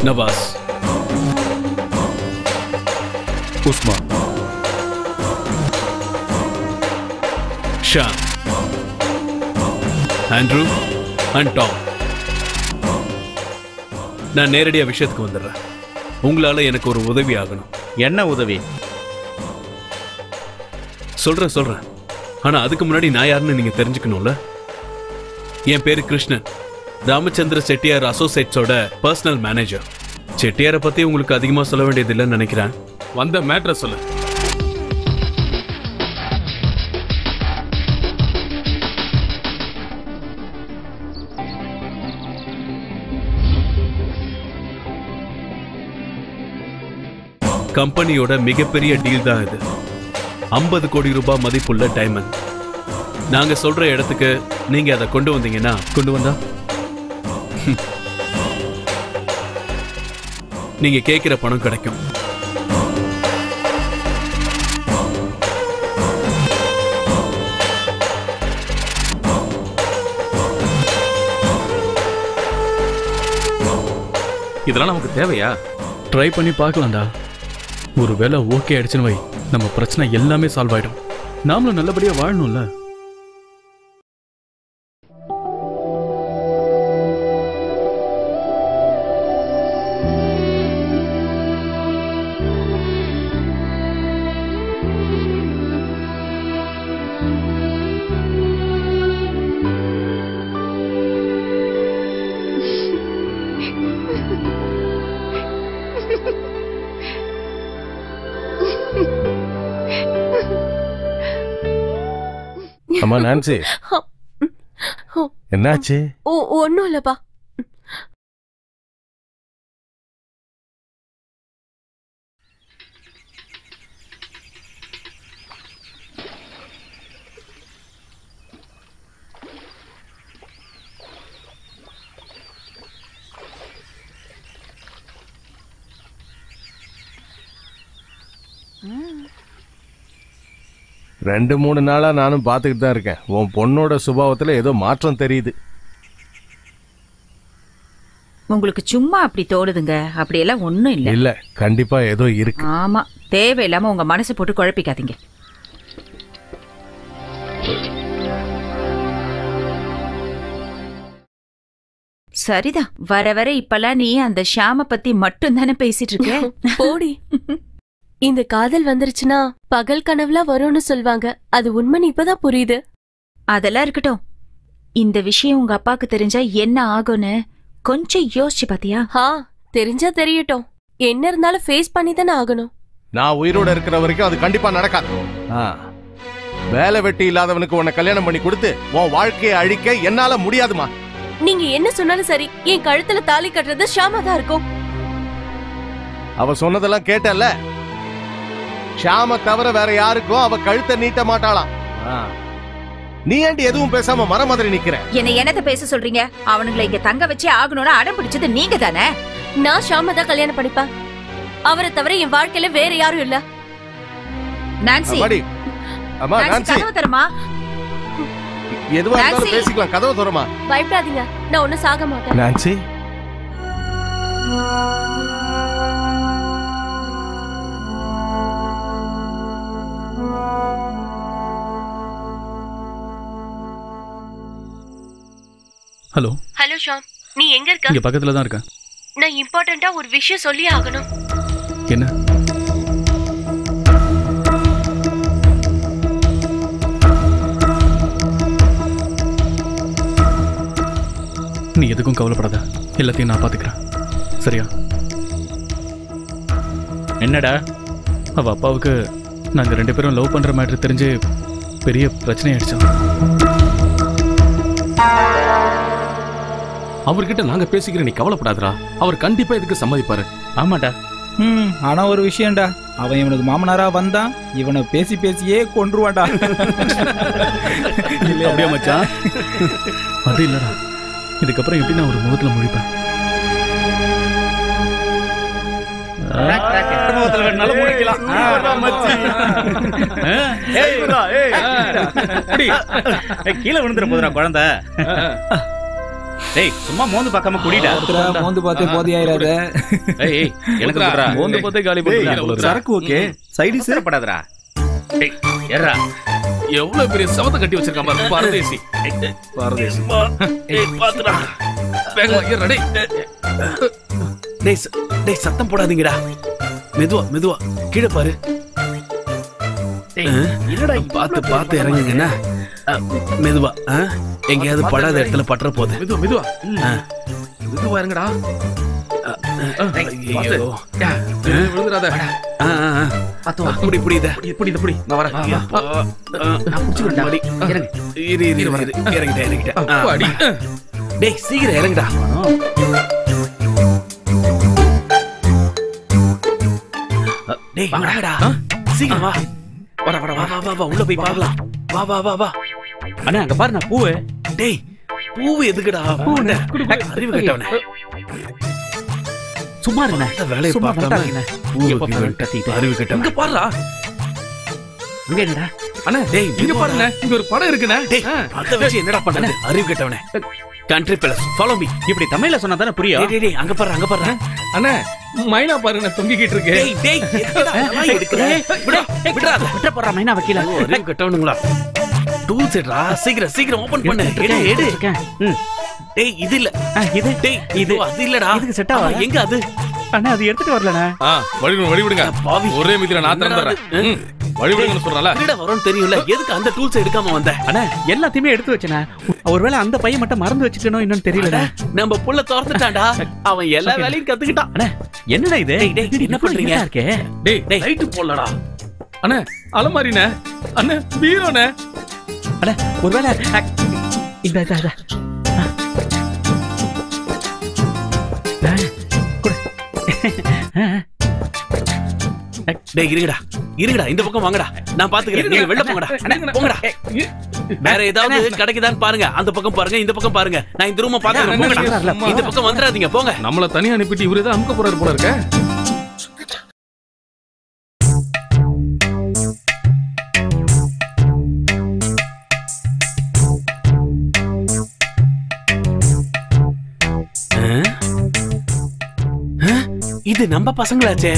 Nawaz, Usman, Sham, Andrew and Tom. நான் நேரடியா விஷயத்துக்கு வந்துடுறேன். உங்களால எனக்கு ஒரு உதவி ஆகணும். என்ன உதவி? சொல்றேன். ஆனா அதுக்கு முன்னாடி நான் யாருன்னு நீங்க தெரிஞ்சுக்கணும்ல. என் பேரு கிருஷ்ணன், ராமச்சந்திர செட்டியார் அசோசியேட்ஸோட பர்சனல் மேனேஜர். செட்டியாரை பத்தி உங்களுக்கு அதிகமா சொல்ல வேண்டியது இல்லைன்னு நினைக்கிறேன். வந்த மேட்டரை சொல்லு. கம்பெனியோட மிகப்பெரிய டீல் தான் இது. 50 கோடி ரூபாய் மதிப்புள்ள டைமண்ட். நாங்க சொல்ற இடத்துக்கு நீங்க அதை கொண்டு வந்தீங்கன்னா, கொண்டு வந்தா நீங்க கேட்கிற பணம் கிடைக்கும். இதெல்லாம் நமக்கு தேவையா? ட்ரை பண்ணி பார்க்கலாம்டா. ஒருவேளை ஓகே ஆயிடுச்சுன்னு வை, நம்ம பிரச்சனை எல்லாமே சால்வ் ஆயிடும். நாமளும் நல்லபடியா வாழணும்ல. அம்மா நான்சி, என்னாச்சு? ஒன்னும் இல்லப்பா. ரெண்டு மூணு நாளா நானும் பார்த்துக்கிட்டு தான் இருக்கேன். உன் பொண்ணோட சுபாவத்துல ஏதோ மாற்றம் தெரியுது. உங்களுக்கு சும்மா அப்படி தோணுதுங்க, அப்படியெல்லாம் ஒண்ணும் இல்ல. இல்ல, கண்டிப்பா ஏதோ இருக்கு. ஆமா, தேவையில்லாம உங்க மனசு போட்டு குழப்பிக்காதீங்க. சரிதான், வர வர இப்பெல்லாம் நீ அந்த ஷாம பத்தி மட்டும் தானே பேசிட்டு இருக்க. போடி. இந்த காதல் வந்துருச்சுன்னா பகல் கனவுல வரும்னு சொல்வாங்க. அது உண்மைன்னு இப்பதான் புரியுது. அதெல்லாம் இருக்கட்டும். இந்த விஷயம் உங்க அப்பாக்கு தெரிஞ்சா என்ன ஆகும்னு கொஞ்சம் யோசிச்சு பாத்தியா? தெரிஞ்சா தெரியட்டும். என்ன இருந்தாலும் ஃபேஸ் பண்ணி தானே ஆகணும். நான் உயிரோட இருக்கிற வரைக்கும் அது கண்டிப்பா நடக்காது. வேலை வெட்டி இல்லாதவனுக்கு உன்னை கல்யாணம் பண்ணி கொடுத்து உன் வாழ்க்கையை அழிக்க என்னால முடியாதுமா. நீங்க என்ன சொன்னாலும் சரி, என் கழுத்துல தாலி கட்டுறது ஷாமா தான் இருக்கும். அவ சொன்னதெல்லாம் கேட்டல்ல? ஷாம தவிர வேற யாருக்கும் அவ கழுத்தை நீட்ட மாட்டாளாம். நீ ஏண்டி எதுவும் பேசாம மர மாதிரி நிக்கிற? என்னத்த பேச சொல்றீங்க? அவனுங்களை இங்க தங்க வச்சே ஆகணும்னு அடம் பிடிச்சது நீங்க தானே. நான் ஷாம தான் கல்யாணம் பண்ணிப்பேன். அவரை தவிர என் வாழ்க்கையில வேற யாரும் இல்ல. நான்சி, அம்மா நான்சி, கதவு தரமா? எதுவா இருந்தாலும் பேசிக்கலாம். கதவு தரமா? பயப்படாதீங்க, நான் ஒன்னும் சாக மாட்டேன். Nancy, hello. ஹலோ ஷாம், நீ எங்க இருக்க? இங்க பக்கத்துல தான் இருக்கேன். நான் இம்பார்ட்டண்டா ஒரு விஷயம் சொல்லி ஆகணும். என்ன? நீ எதுக்கும் கவலைப்படாத, எல்லாத்தையும் நான் பாத்துக்கிறேன். சரியா? என்னடா? அவ அப்பாவுக்கு நாங்க 2 பேரும் லவ் பண்ற மேட்டர் தெரிஞ்சு பெரிய பிரச்சனை ஆயிடுச்சோம். அவர்கிட்ட நாங்க பேசிக்கிறேன், நீ கவலைப்படாதடா. அவர் கண்டிப்பா இதுக்கு சம்மதிப்பாரு. ஆமாடா. ஆனா ஒரு விஷயம்டா, அவன் இவனுக்கு மாமனாரா வந்தான், இவனை பேசி பேசியே கொன்றுவான்டா. அப்படியே மச்சான்? அது இல்லடா, இதுக்கப்புறம் எப்படி நான் ஒரு முகத்துல முழிப்பேன்? கீழே விழுந்துற போதுடா குழந்தை. டேய் சும்மா மோந்து பார்க்காம குடிடா. மோந்து பார்த்தே போதையாயிராத. ஏய் எனக்கு குடுறா. மோந்து பார்த்தே காலி பண்ணுடா. சரக்கு ஓகே, சைடு படாதடா. டேய் ஏறா. எவ்வளவு பெரிய சவத்தை கட்டி வச்சிருக்கான் பாரு. பரதேசி பரதேசி. ஏய் பாத்துடா. வேகமா ஏறா. டேய் டேய் சத்தம் போடாதீங்கடா. மெதுவா மெதுவா கீழே பாரு. என்னடா பாத்து பாத்து இறங்குங்கண்ணா. மெதுவா, எங்கேயாவது படாத இடத்துல பற்ற போகுது. மெதுவா மெதுவா மெதுவா இறங்கடா. விழுந்துடாத. புடி புடித புடி புடி. நான் வரேன். இறங்கிட்டேன். டேய் சீக்கிரம் இறங்குடா. டேய் வாடா சீக்கிரம் வா. வா வா வா வா உள்ள போய் பார்க்கலாம். வா வா வா வா. அண்ணா அங்க பாரு, நான் பூவு. டேய் பூவு எதுக்குடா? பூவுண்ணே. அறிவு கட்டவனே. சும்மா இருங்க. வேலையை பார்க்காம அறிவு கட்டவன். இங்க பாருடா. இங்க என்னடா? அண்ணா டேய் இங்க பாருங்க, இங்க ஒரு படம் இருக்குண்ணே. டேய் அத வச்சு என்னடா பண்றது? அறிவு கட்டவனே. Country palace follow me. இப்படி தமிழ்ல சொன்னா தானே புரியும். டேய் டேய் அங்க பாரு, அங்க பாரு. அண்ணா மைனா பாருங்க தொங்கிக்கிட்டு இருக்கு. டேய் டேய் எதுக்குடா எடுக்குற? விடாத. விட்ட போறா மைனா வக்கீல. அறிவு கட்டவனுங்களா? டூல்ஸ் எடுடா. சீக்கிரம் சீக்கிரம் ஓபன் பண்ணு. எடு எடு. டேய் இது இல்ல. இது டேய் இது அது இல்லடா. இதுக்கு செட் ஆகாது. எங்க அது? அண்ணா அது எடுத்துட்டு வரலண்ணா. வழி விடுங்க. ஒரே மிதில நான் தரேன். வழி விடுங்கன்னு சொல்றல. திருட வரோன்னு தெரியும்ல, எதுக்கு அந்த டூல்ஸ் எடுக்காம வந்த? அண்ணா எல்லாத்தையுமே எடுத்து வச்சேனா. ஒருவேளை அந்த பையன் மட்டும் மறந்து வச்சிட்டனோ இன்னும் தெரியல. நம்ம புள்ள தோர்த்துட்டான்டா. அவன் எல்லா வேலையும் கத்துக்கிட்டான். அண்ணா என்னடா இது? என்ன பண்றீங்க? டேய் லைட் போடலடா. அண்ணா அலமாரினே. அண்ணா பீரோனே. அண்ணா ஒருவேளை இந்த டேய் இருங்கடா இருங்கடா, இந்த பக்கம் வாங்கடா, நான் பாத்துக்கிறேன். நீங்க வெளில போங்கடா. போங்கடா. வேற ஏதாவது கிடைக்குதான்னு பாருங்க. அந்த பக்கம் பாருங்க, இந்த பக்கம் பாருங்க. நான் இந்த ரூமை பாத்துக்கிறேன். போங்கடா. இந்த பக்கம் வந்துடாதீங்க, போங்க. நம்மள தனியா அனுப்பிட்டு இவரே தான் அமுக்க போறாரு போல இருக்க. இது நம்ம பசங்களாச்சே.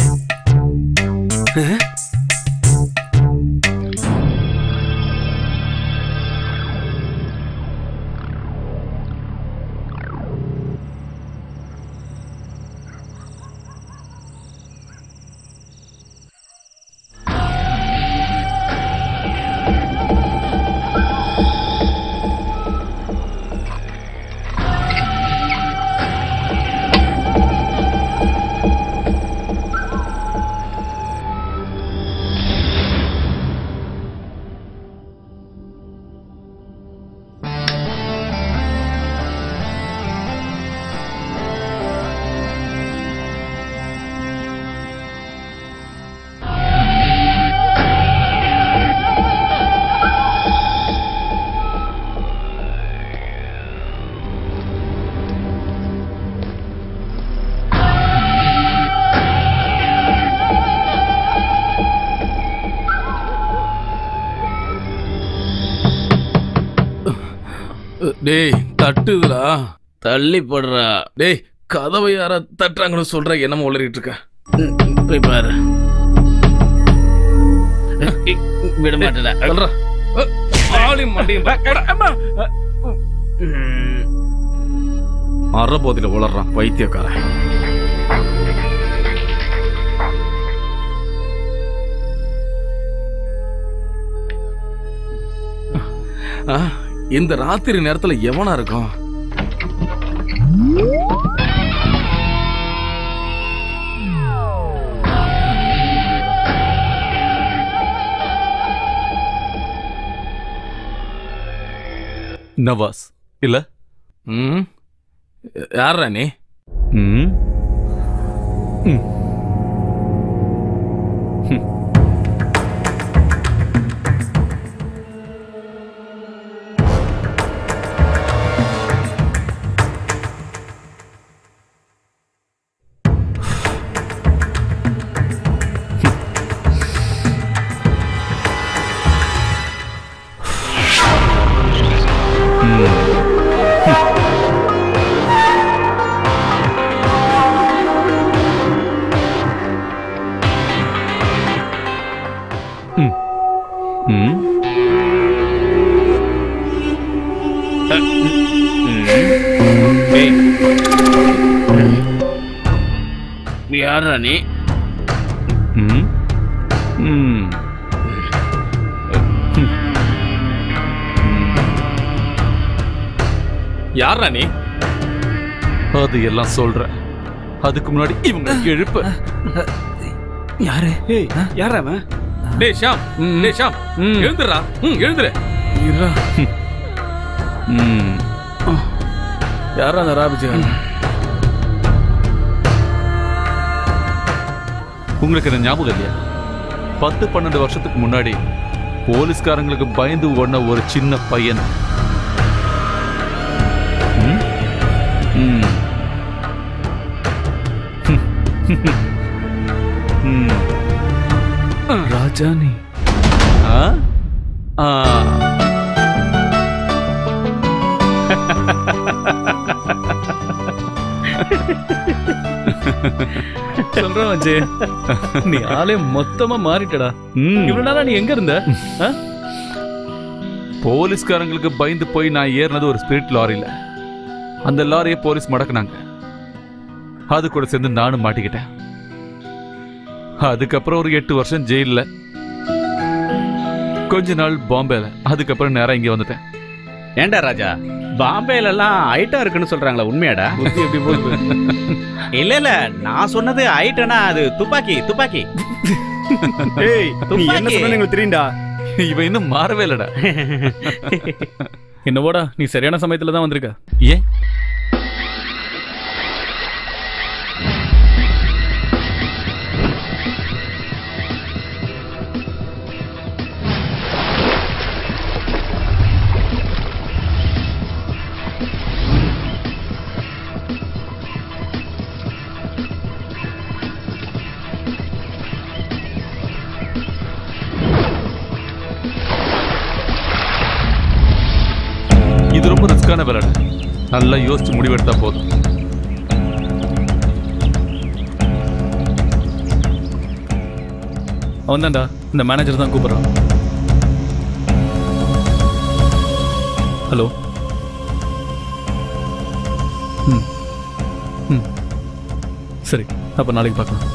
டேய் தட்டுதுடா. தள்ளி போடுறா. டேய் கதவை யாரா தட்டுறாங்கன்னு சொல்ற, என்னமோ உளறிட்டு இருக்க. போய் பாரு. விட மாட்டேடா. சொல்றா. ஆளி மண்டியும் அறபோதில உளறான் பைத்தியக்காரன். இந்த ராத்திரி நேரத்துல எவனா இருக்கும்? நவாஸ் இல்ல? யாரா நீ? யாரா நீ? யாரா நீ? அது எல்லாம் சொல்ற. அதுக்கு முன்னாடி இவங்க எழுப்ப. யாரு? யாரா அவன்? டேய் ஷாம், டேய் ஷாம், எழுந்துடா. எழுந்துரு. யாரா அந்த ராபிஜி? உங்களுக்கு என்ன ஞாபகம் இல்லையா? 10-12 வருஷத்துக்கு முன்னாடி போலீஸ்காரங்களுக்கு பயந்து ஓடின ஒரு சின்ன பையன். ராஜானி. சொல்றேன் அஜய், நீ ஆளே மொத்தமா மாறிட்டடா. இவ்வளவு நாளா நீ எங்க இருந்த? போலீஸ்காரங்களுக்கு பயந்து போய் நான் ஏறினது ஒரு ஸ்பிரிட் லாரியில. அந்த லாரியை போலீஸ் மடக்குனாங்க. அது கூட சேர்ந்து நானும் மாட்டிக்கிட்டேன். அதுக்கப்புறம் ஒரு 8 வருஷம் ஜெயில, கொஞ்ச நாள் பாம்பேல, அதுக்கப்புறம் நேரா இங்க வந்துட்டேன். ஏண்டா ராஜா, பாம்பேல எல்லாம் ஐட்டம் இருக்குன்னு சொல்றாங்களா, உண்மையாடா? எப்படி போகுது? இல்ல இல்ல, நான் சொன்னது ஐட்டனா அது துப்பாக்கி. துப்பாக்கி. ஏய், நீ என்ன சொன்னேன்னு எனக்கு தெரியும்டா. இவன் இன்னும் மாறவே இல்லடா. என்னவோடா, நீ சரியான சமயத்துல தான் வந்திருக்க. ஏன்? இது ரொம்ப ரிஸ்கான வேலை. நல்லா யோசிச்சு முடிவெடுத்தா போதும். அவன் தான்டா, இந்த மேனேஜர் தான் கூப்பிடுறான். ஹலோ. சரி, அப்ப நாளைக்கு பார்க்கலாம்.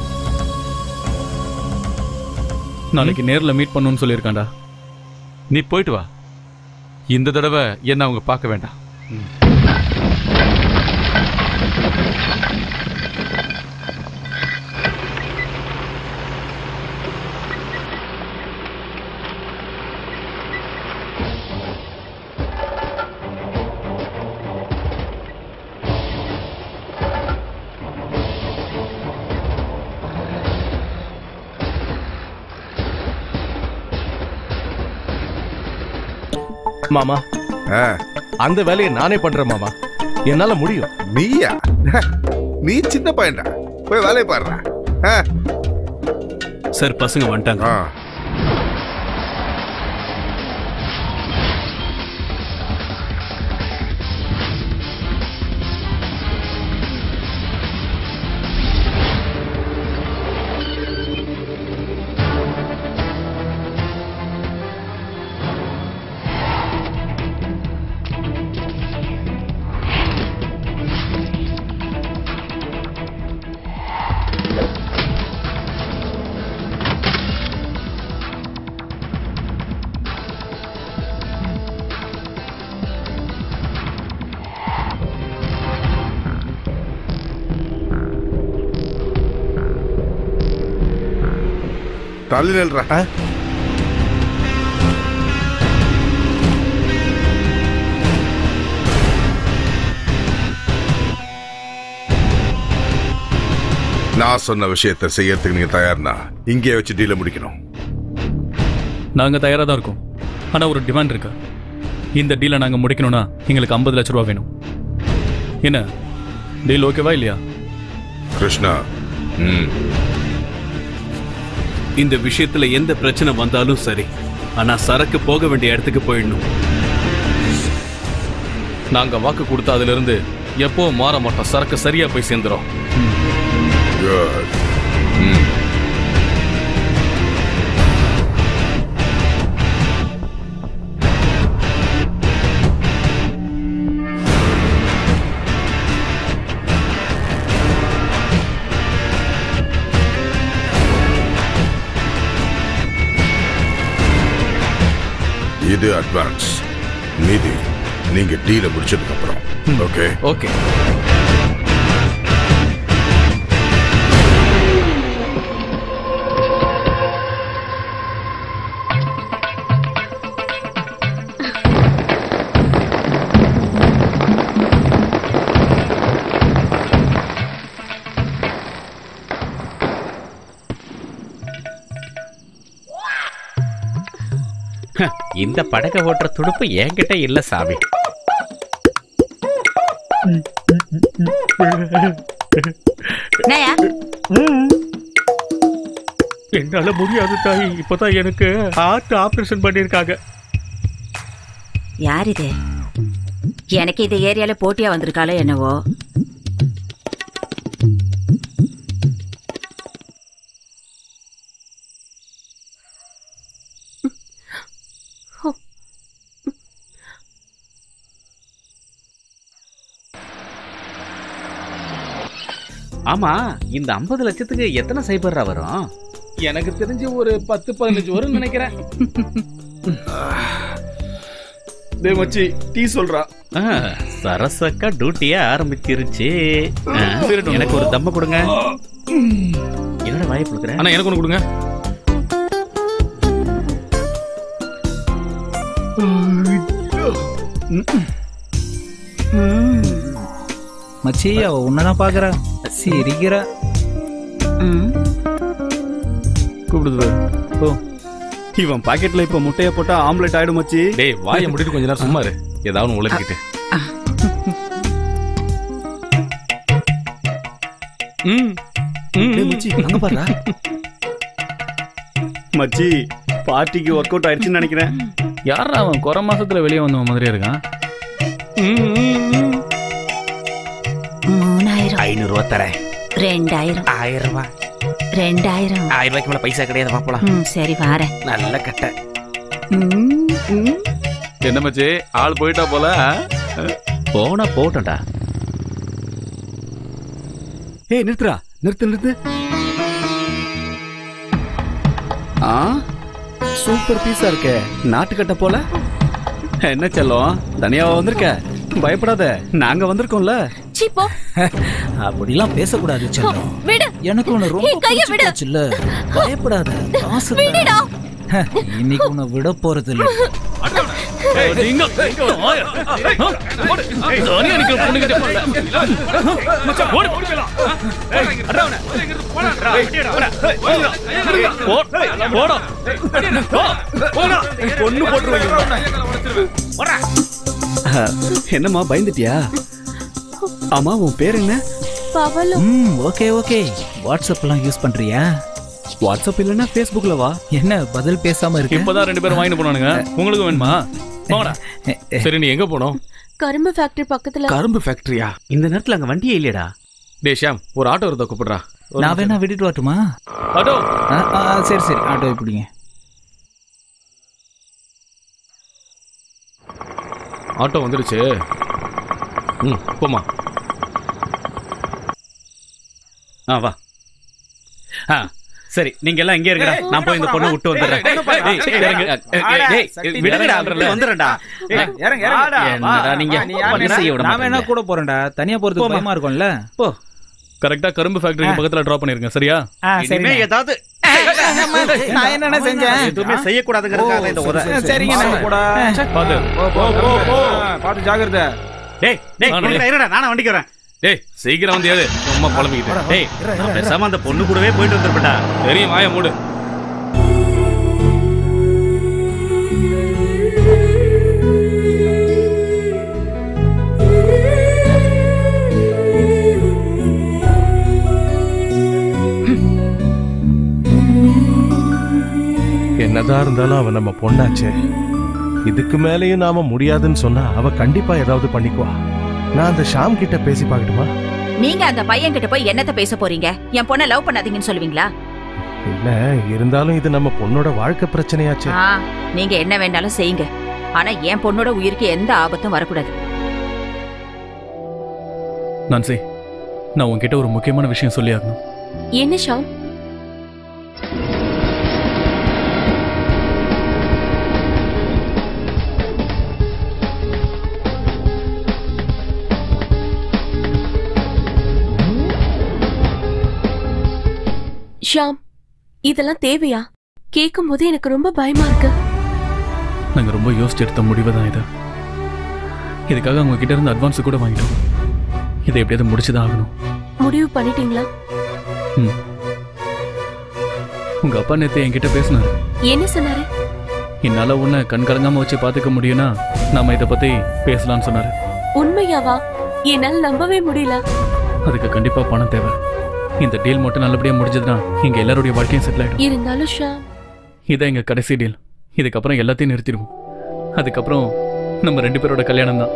நாளைக்கு நேர்ல மீட் பண்ணணும்னு சொல்லியிருக்காண்டா. நீ போயிட்டு வா. இந்த தடவை என்ன அவங்க பார்க்க வேண்டாம். மாமா, அந்த வேலையை நானே பண்றேன் மாமா. என்னால முடியும். நீயா? நீ சின்ன பையன்டா, போய் வேலையை பாடுற. சார், பசங்க வந்துட்டாங்க. தள்ளி நில்றா. நான் சொன்ன விஷயத்தை செய்யறதுக்கு நீங்க தயார்னா இங்கே வச்சு டீல முடிக்கணும். நாங்க தயாரா தான் இருக்கோம். ஆனா ஒரு டிமாண்ட் இருக்கு. இந்த டீலை நாங்க முடிக்கணும்னா எங்களுக்கு 50 லட்சம் ரூபாய் வேணும். என்ன டீல் ஓகேவா இல்லையா? கிருஷ்ணா, இந்த விஷயத்துல எந்த பிரச்சனை வந்தாலும் சரி, ஆனா சரக்கு போக வேண்டிய இடத்துக்கு போயிடணும். நாங்க வாக்கு கொடுத்த அதுல இருந்து எப்போ மாற மாட்டோம். சரக்கு சரியா போய் சேர்ந்துரும். Good. இது அட்வான்ஸ். மீதி நீங்க டீல முடிச்சதுக்கு அப்புறம். Okay okay. இந்த படகை ஓட்டுற துடுப்பு என்கிட்ட இல்ல சாமி. என்னால முடியாது தாய். இப்பதான் எனக்கு ஹார்ட் ஆபரேஷன் பண்ணிருக்காங்க. யார் இது? எனக்கு இந்த ஏரியால போட்டியா வந்திருக்காளோ என்னவோ. ஆமா, இந்த 50 லட்சத்துக்கு எத்தனை சைபர்ரா வரும்? எனக்கு தெரிஞ்சு ஒரு 10-15 வரும் நினைக்கிறேன். டேய் மச்சி, டீ சொல்றா. சரசக்கா டியூட்டியா ஆரம்பிச்சிருச்சு. எனக்கு ஒரு தம்ம கொடுங்க. என்னோட வாய்ப்பு கொடுக்குறேன். அண்ணா எனக்கு ஒன்று கொடுங்க. மச்சி, அவ உன்னதான் பாக்குறா, சிரிக்கிறா. கூப்பிடுது. ஓ, இவன் பாக்கெட்ல இப்ப முட்டைய போட்டா ஆம்லெட் ஆயிடும் மச்சி. டேய் வாயை முடிட்டு கொஞ்ச நேரம் சும்மா இரு. ஏதாவது உலகிட்டு. மச்சி அங்க பாருடா. மச்சி, பார்ட்டிக்கு ஒர்க் அவுட் ஆயிடுச்சுன்னு நினைக்கிறேன். யாரா அவன்? குறை மாசத்துல வெளியே வந்தவன் மாதிரியே இருக்கான். 3000. 500 ரூபா தரேன். 2000. 1000 ரூபாய். 2000. 1000 ரூபாய்க்கு மேல பைசா கிடையாது. பாப்பலாம். சரி வாரேன். நல்ல கட்டை. என்ன மச்சி, ஆள் போயிட்டா போல. போனா போட்டா. ஏய் நிறுத்துறா, நிறுத்து. சூப்பர் பீஸா இருக்கே, நாட்டுக்கட்ட போல. என்ன செல்லம், தனியாவா வந்திருக்க? பயப்படாத, நாங்க வந்திருக்கோம்ல. சீப்போ, அப்படிலாம் பேசக்கூடாது செல்லம். விடு. எனக்கு உன்னை ரொம்ப பிடிச்சிருச்சுல்ல. பயப்படாத, காசு விடுடா. இன்னைக்கு உன்னை விட போறது இல்ல. என்னம்மா பயந்துட்டியா? ஆமா, உன் பேர் என்ன? Okay okay. வாட்ஸ்அப் எல்லாம் யூஸ் பண்றியா? வாட்ஸ்அப் இல்லன்னா Facebookல வா. என்ன பதில் பேசாம இருக்கு? இப்பதான் 2 பேரும் வாங்கிட்டு போனானுங்க. உங்களுக்கு வேணுமா? போங்கடா. சரி, நீ எங்க போனோம்? கரும்பு ஃபேக்டரி பக்கத்துல. கரும்பு ஃபேக்டரியா? இந்த நேரத்துல அங்க வண்டியே இல்லையடா. டேய் ஷாம், ஒரு ஆட்டோ வருதா, கூப்பிடுறா. நான் வேணா விட்டுட்டு வரட்டுமா? ஆட்டோ. சரி ஆட்டோ இப்படிங்க. ஆட்டோ வந்துருச்சு. போமா. வா. சரி, நீங்க எல்லாம் இங்கே இருங்கடா. நான் போய் இந்த பொண்ணை விட்டு வந்துடுறேன். என்னடா நீங்க? நான் வேணா கூட போறேன்டா. தனியா போறதுக்கு பயமா இருக்கும்ல. கரெக்டா கரும்பு ஃபேக்டரிக்கு பக்கத்துல டிராப் பண்ணிருங்க. சரியா? இனிமே ஏதாவது நான் என்னென்ன செஞ்சேன்? எதுவுமே செய்யக்கூடாதுங்கிறதுக்காக இந்த உரை. சரிங்க கூட பாத்து ஜாகிரதை. டேய் இருடா, நானே வண்டிக்கு வரேன். டேய் சீக்கிரம் வந்து ஏது சும்மா புலம்பிக்கிட்டு. டேய் பேசாம அந்த பொண்ணு கூடவே போயிட்டு வந்துருப்படா. தெரியும், வாய மூடு. என்னதான் இருந்தாலும் அவ நம்ம பொண்ணாச்சே. இதுக்கு மேலேயும் நாம முடியாதுன்னு சொன்னா அவ கண்டிப்பா ஏதாவது பண்ணிக்குவா. நான் அந்த ஷாம் கிட்ட பேசி பார்க்கட்டுமா? நீங்க அந்த பையன் கிட்ட போய் என்னத்த பேச போறீங்க? என் பொண்ணை லவ் பண்ணாதீங்கன்னு சொல்லுவீங்களா? இல்ல, இருந்தாலும் இது நம்ம பொண்ணோட வாழ்க்கை பிரச்சனையாச்சே. நீங்க என்ன வேண்டாலும் செய்யுங்க, ஆனா என் பொண்ணோட உயிருக்கு எந்த ஆபத்தும் வரக்கூடாது. நான்சி, நான் உன்கிட்ட ஒரு முக்கியமான விஷயம் சொல்லி ஆகணும். என்ன ஷாம்? ஷாம், இதெல்லாம் தேவையா? கேட்கும் போது எனக்கு ரொம்ப பயமா இருக்கு. நாங்க ரொம்ப யோசிச்சு எடுத்த முடிவு தான் இது. இதுக்காக அவங்க கிட்ட இருந்து அட்வான்ஸ் கூட வாங்கிட்டோம். இதை எப்படியாவது முடிச்சுதான் ஆகணும். முடிவு பண்ணிட்டீங்களா? உங்க அப்பா நேத்து என்கிட்ட பேசினாரு. என்ன சொன்னாரு? என்னால உன்னை கண் கலங்காம வச்சு பாத்துக்க முடியும்னா நாம இதை பத்தி பேசலாம்னு சொன்னாரு. உண்மையாவா? என்னால நம்பவே முடியல. அதுக்கு கண்டிப்பா பணம் தேவை. இந்த டீல் மட்டும் நல்லபடியா முடிஞ்சதுன்னா எங்க எல்லாருடைய வாழ்க்கையும் செட்டில் ஆயிடும். இருந்தாலும் ஷாம், இதான் எங்க கடைசி டீல். இதுக்கப்புறம் எல்லாத்தையும் நிறுத்திடுவோம். அதுக்கப்புறம் நம்ம 2 பேரோட கல்யாணம் தான்.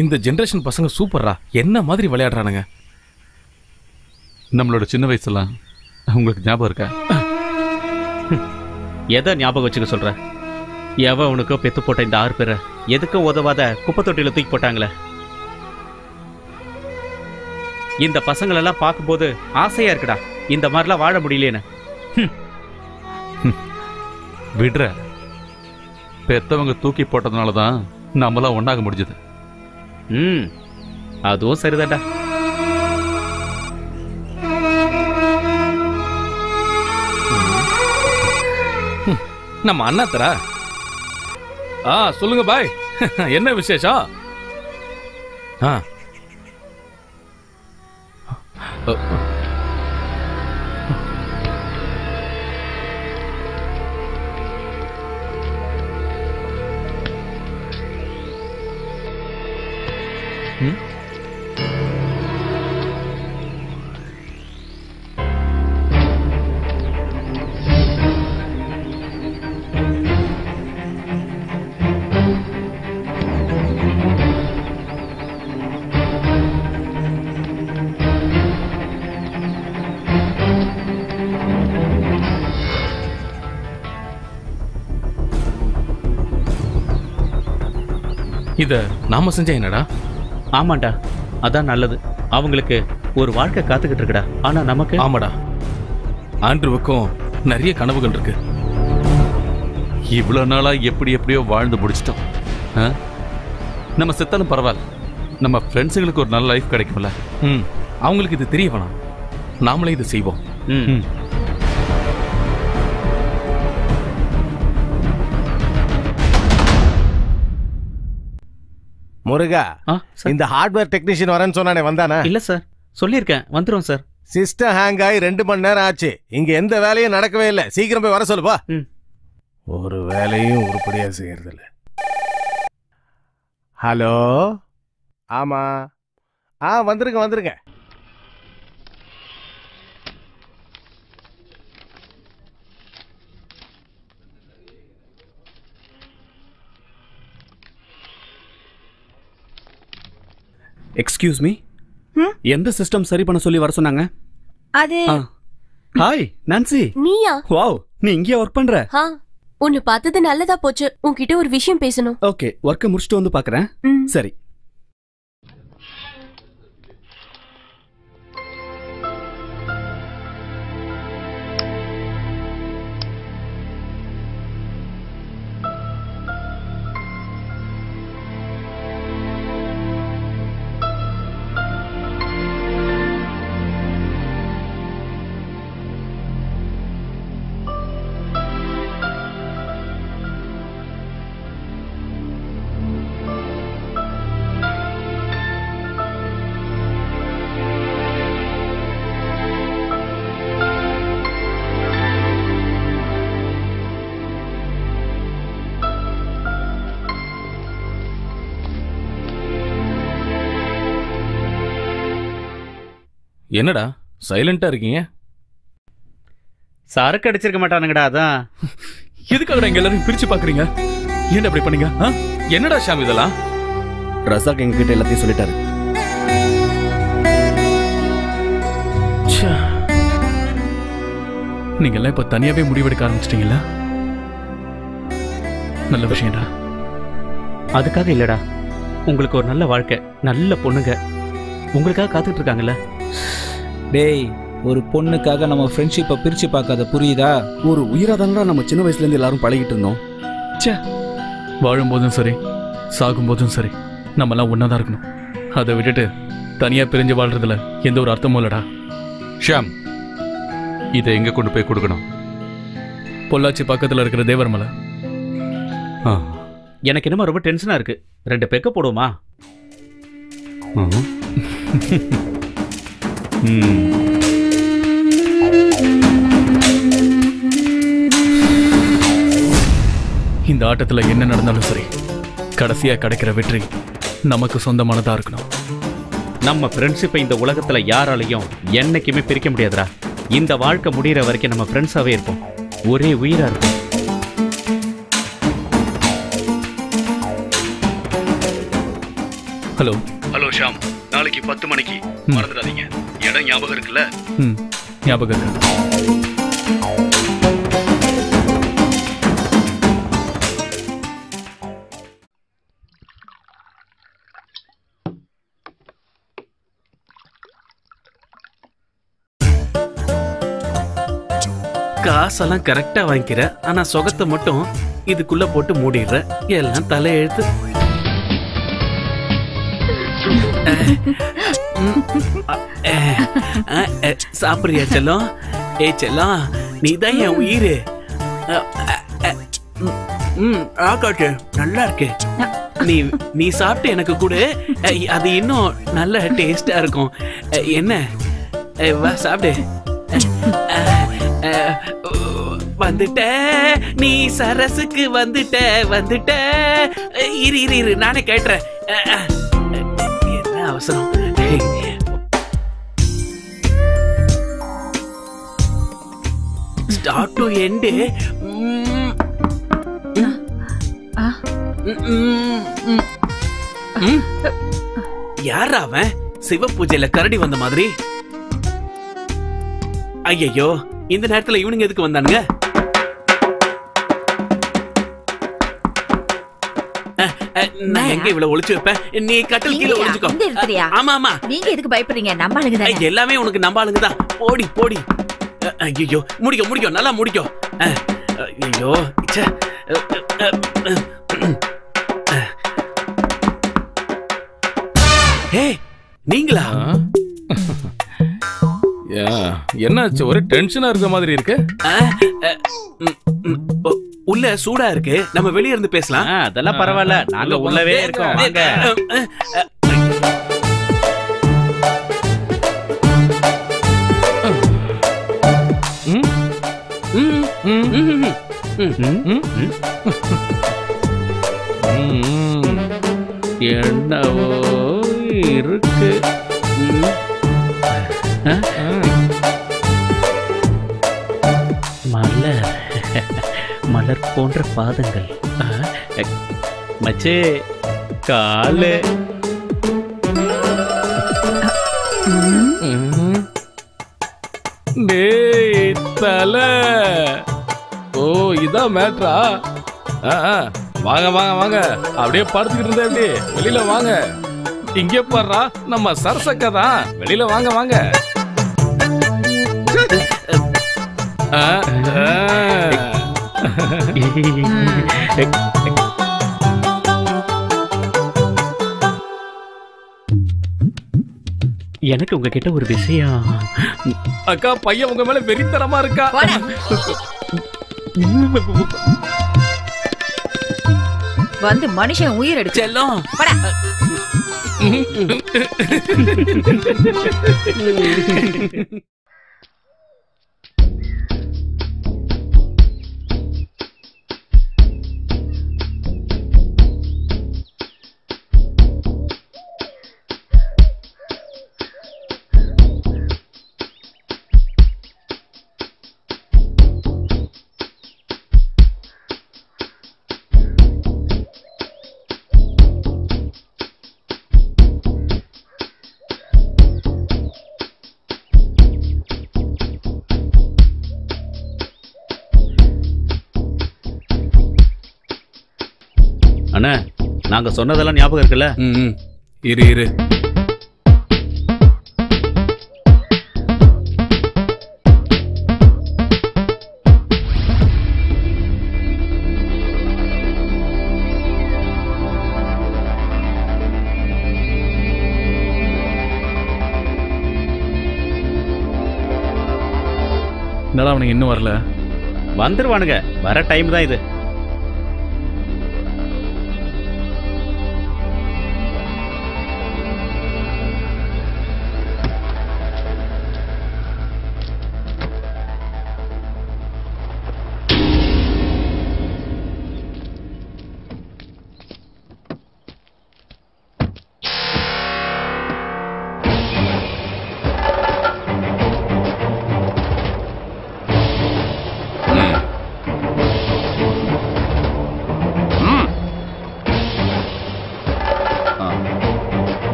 இந்த ஜெனரேஷன் பசங்க சூப்பரா, என்ன மாதிரி விளையாடுறானுங்க. நம்மளோட சின்ன வயசுலாம் உங்களுக்கு ஞாபகம் இருக்கா? எதை ஞாபகம் வச்சுக்க சொல்ற? எவன் உனக்கோ பெத்து போட்ட இந்த 6 பேரை எதுக்கும் உதவாத குப்பை தொட்டியில தூக்கி போட்டாங்களே. இந்த பசங்களெல்லாம் பார்க்கும்போது ஆசையா இருக்குடா, இந்த மாதிரிலாம் வாழ முடியலேன்னு. விடுற, பெத்தவங்க தூக்கி போட்டதுனால தான் நம்மளாம் ஒன்னாக முடிஞ்சது. அதுவும் சரிதான்டா. நம்ம அண்ணா தரா. சொல்லுங்க பாய், என்ன விசேஷம்? இத நாம செஞ்சா என்னடா? ஆமாண்டா, அதான் நல்லது. அவங்களுக்கு ஒரு வாழ்க்கை காத்துக்கிட்டு இருக்குடா. ஆனா நமக்கு? ஆமாடா, ஆண்ட்ரூவுக்கும் நிறைய கனவுகள் இருக்கு. இவ்வளவு நாளா எப்படியோ வாழ்ந்து முடிச்சிட்டோம். நம்ம செத்தாலும் பரவாயில்ல, நம்ம ஃப்ரெண்ட்ஸுங்களுக்கு ஒரு நல்ல லைஃப் கிடைக்கும்ல. அவங்களுக்கு இது தெரிய வேணாம், நாமளே இது செய்வோம். முருகா, இந்த ஹார்ட்வேர் டெக்னீஷியன் வரேன்னு சொன்னானே, வந்தானே? இல்ல சார், சொல்லியிருக்கேன் வந்துரும் சார். சிஸ்டம் ஹேங் ஆகி 2 மணி நேரம் ஆச்சு. இங்க எந்த வேலையும் நடக்கவே இல்லை. சீக்கிரம் போய் வர சொல்லுப்பா. ஒரு வேலையும் உருப்படியா செய்யறது இல்ல. ஹலோ, ஆமா, வந்துருங்க. எக்ஸ்கியூஸ் மீ, எந்த சிஸ்டம் சரி பண்ண சொல்லி வர சொன்னாங்க? அது ஹாய் நான்சி. நீயா? வாவ், நீ இங்கே ஒர்க் பண்ற? உன்னை பார்த்தது நல்லதா போச்சு. உன்கிட்ட ஒரு விஷயம் பேசணும். ஓகே, ஒர்க்கை முடிச்சுட்டு வந்து பார்க்கறேன். சரி. என்னடா சைலண்டா இருக்கீங்க? சரக்கு அடிச்சிருக்க மாட்டானுங்கடா, அதான். எதுக்காக எங்க எல்லாரும் பிரிச்சு பாக்குறீங்க? என்ன அப்படி பண்ணீங்க? என்னடா ஷாம் இதெல்லாம்? ரசாக் எங்ககிட்ட எல்லாத்தையும் சொல்லிட்டாரு. நீங்க எல்லாம் இப்ப தனியாவே முடிவெடுக்க ஆரம்பிச்சிட்டீங்களா? நல்ல விஷயம்டா. அதுக்காக இல்லடா, உங்களுக்கு ஒரு நல்ல வாழ்க்கை, நல்ல பொண்ணுங்க உங்களுக்காக காத்துட்டு இருக்காங்கல்ல. டேய், ஒரு பொண்ணுக்காக நம்ம ஃப்ரெண்ட்ஷிப்பை பிரிச்சு பார்க்காத, புரியுதா? ஒரு உயிராதானடா நம்ம சின்ன வயசுல இருந்து எல்லாரும் பழகிட்டு இருந்தோம். வாழும் போதும் சரி, சாகும் போதும் சரி, நம்மலாம் ஒன்னாதான் இருக்கணும். அதை விட்டுட்டு தனியா பிரிஞ்சு வாழ்றதுல எந்த ஒரு அர்த்தமும் இல்லடா. ஷாம், இதை எங்க கொண்டு போய் கொடுக்கணும்? பொள்ளாச்சி பக்கத்துல இருக்கிற தேவர்மலை. எனக்கு என்னமோ ரொம்ப டென்ஷனா இருக்கு. 2 பெக்க போடுவோமா? இந்த ஆட்டத்துல என்ன நடந்தாலும் சரி, கடைசியா கிடைக்கிற வெற்றி நமக்கு சொந்தமானதா இருக்கணும். நம்ம ஃப்ரெண்ட்ஷிப்பை இந்த உலகத்துல யாராலையும் என்னைக்குமே பிரிக்க முடியாதுடா. இந்த வாழ்க்கை முடிகிற வரைக்கும் நம்ம ஃப்ரெண்ட்ஸாவே இருப்போம், ஒரே உயிரா இருப்போம். ஹலோ ஹலோ ஷாம், நாளைக்கு 10 மணிக்கு மறந்துடாதீங்க. இடம் ஞாபகம் இருக்குல்ல? ஞாபகம் இருக்கு. காசெல்லாம் கரெக்டா வாங்கிக்கிற, ஆனா சொகத்தை மட்டும் இதுக்குள்ள போட்டு மூடிடுற. எல்லாம் தலையெழுத்து. சாப்பிடுறியா செல்லம்? செல்லம், நீதான் என் உயிரு. ஆகாட்டு நல்லா இருக்கு. நீ சாப்பிட்டு எனக்கு கூட அது இன்னும் நல்ல டேஸ்டா இருக்கும். என்ன, வா சாப்பிடு. வந்துட்ட, நீ சரசுக்கு வந்துட்ட. இரு நானே கேட்டுறேன். என்ன அவசரம்? Start to end. யாரா அவன்? சிவ பூஜையில கரடி வந்த மாதிரி. ஐயோ, இந்த நேரத்துல இவனுங்க எதுக்கு வந்தானுங்க? நான் எங்க இவ்வளவு ஒளிச்சு வைப்பேன்? நீ கட்டில் கீழே ஒளிஞ்சுக்கோ. ஆமா ஆமா, நீங்க எதுக்கு பயப்படுறீங்க? நம்ம ஆளுங்க தான். எல்லாமே உனக்கு நம்ம ஆளுங்க தான். போடி. ஐயோ, முடிக்கோ, நல்லா முடிக்கோ. ஐயோ, நீங்களா? என்னாச்சு? ஒரு டென்ஷனா இருக்க மாதிரி இருக்கு. உள்ள சூடா இருக்கு, நம்ம வெளிய இருந்து பேசலாம். அதெல்லாம் பரவாயில்ல, நாங்க உள்ளவே இருக்கோம். வாங்க. என்னவோ இருக்கு. மலர் போன்ற பாதங்கள். மச்சே, காலு. டேய் தலை. ஓ, இதான் மேட்ரா? வாங்க. அப்படியே படுத்துக்கிட்டு இருந்தே அப்படி வெளியில வாங்க. இங்கே பாடுறா, நம்ம சரசக்கா தான். வெளியில வாங்க. எனக்கு உங்ககிட்ட ஒரு விஷயம். அக்கா, பையன் உங்க மேல வெறித்தனமா இருக்கா. வந்து மனுஷன் உயிர் எடுக்க செல்லம். நாங்க சொன்னதெல்லாம் ஞாபகம் இருக்குல்ல? இரு இரு. என்னடா அவனுக்கு இன்னும் வரல? வந்துருவானுங்க, வர டைம் தான் இது.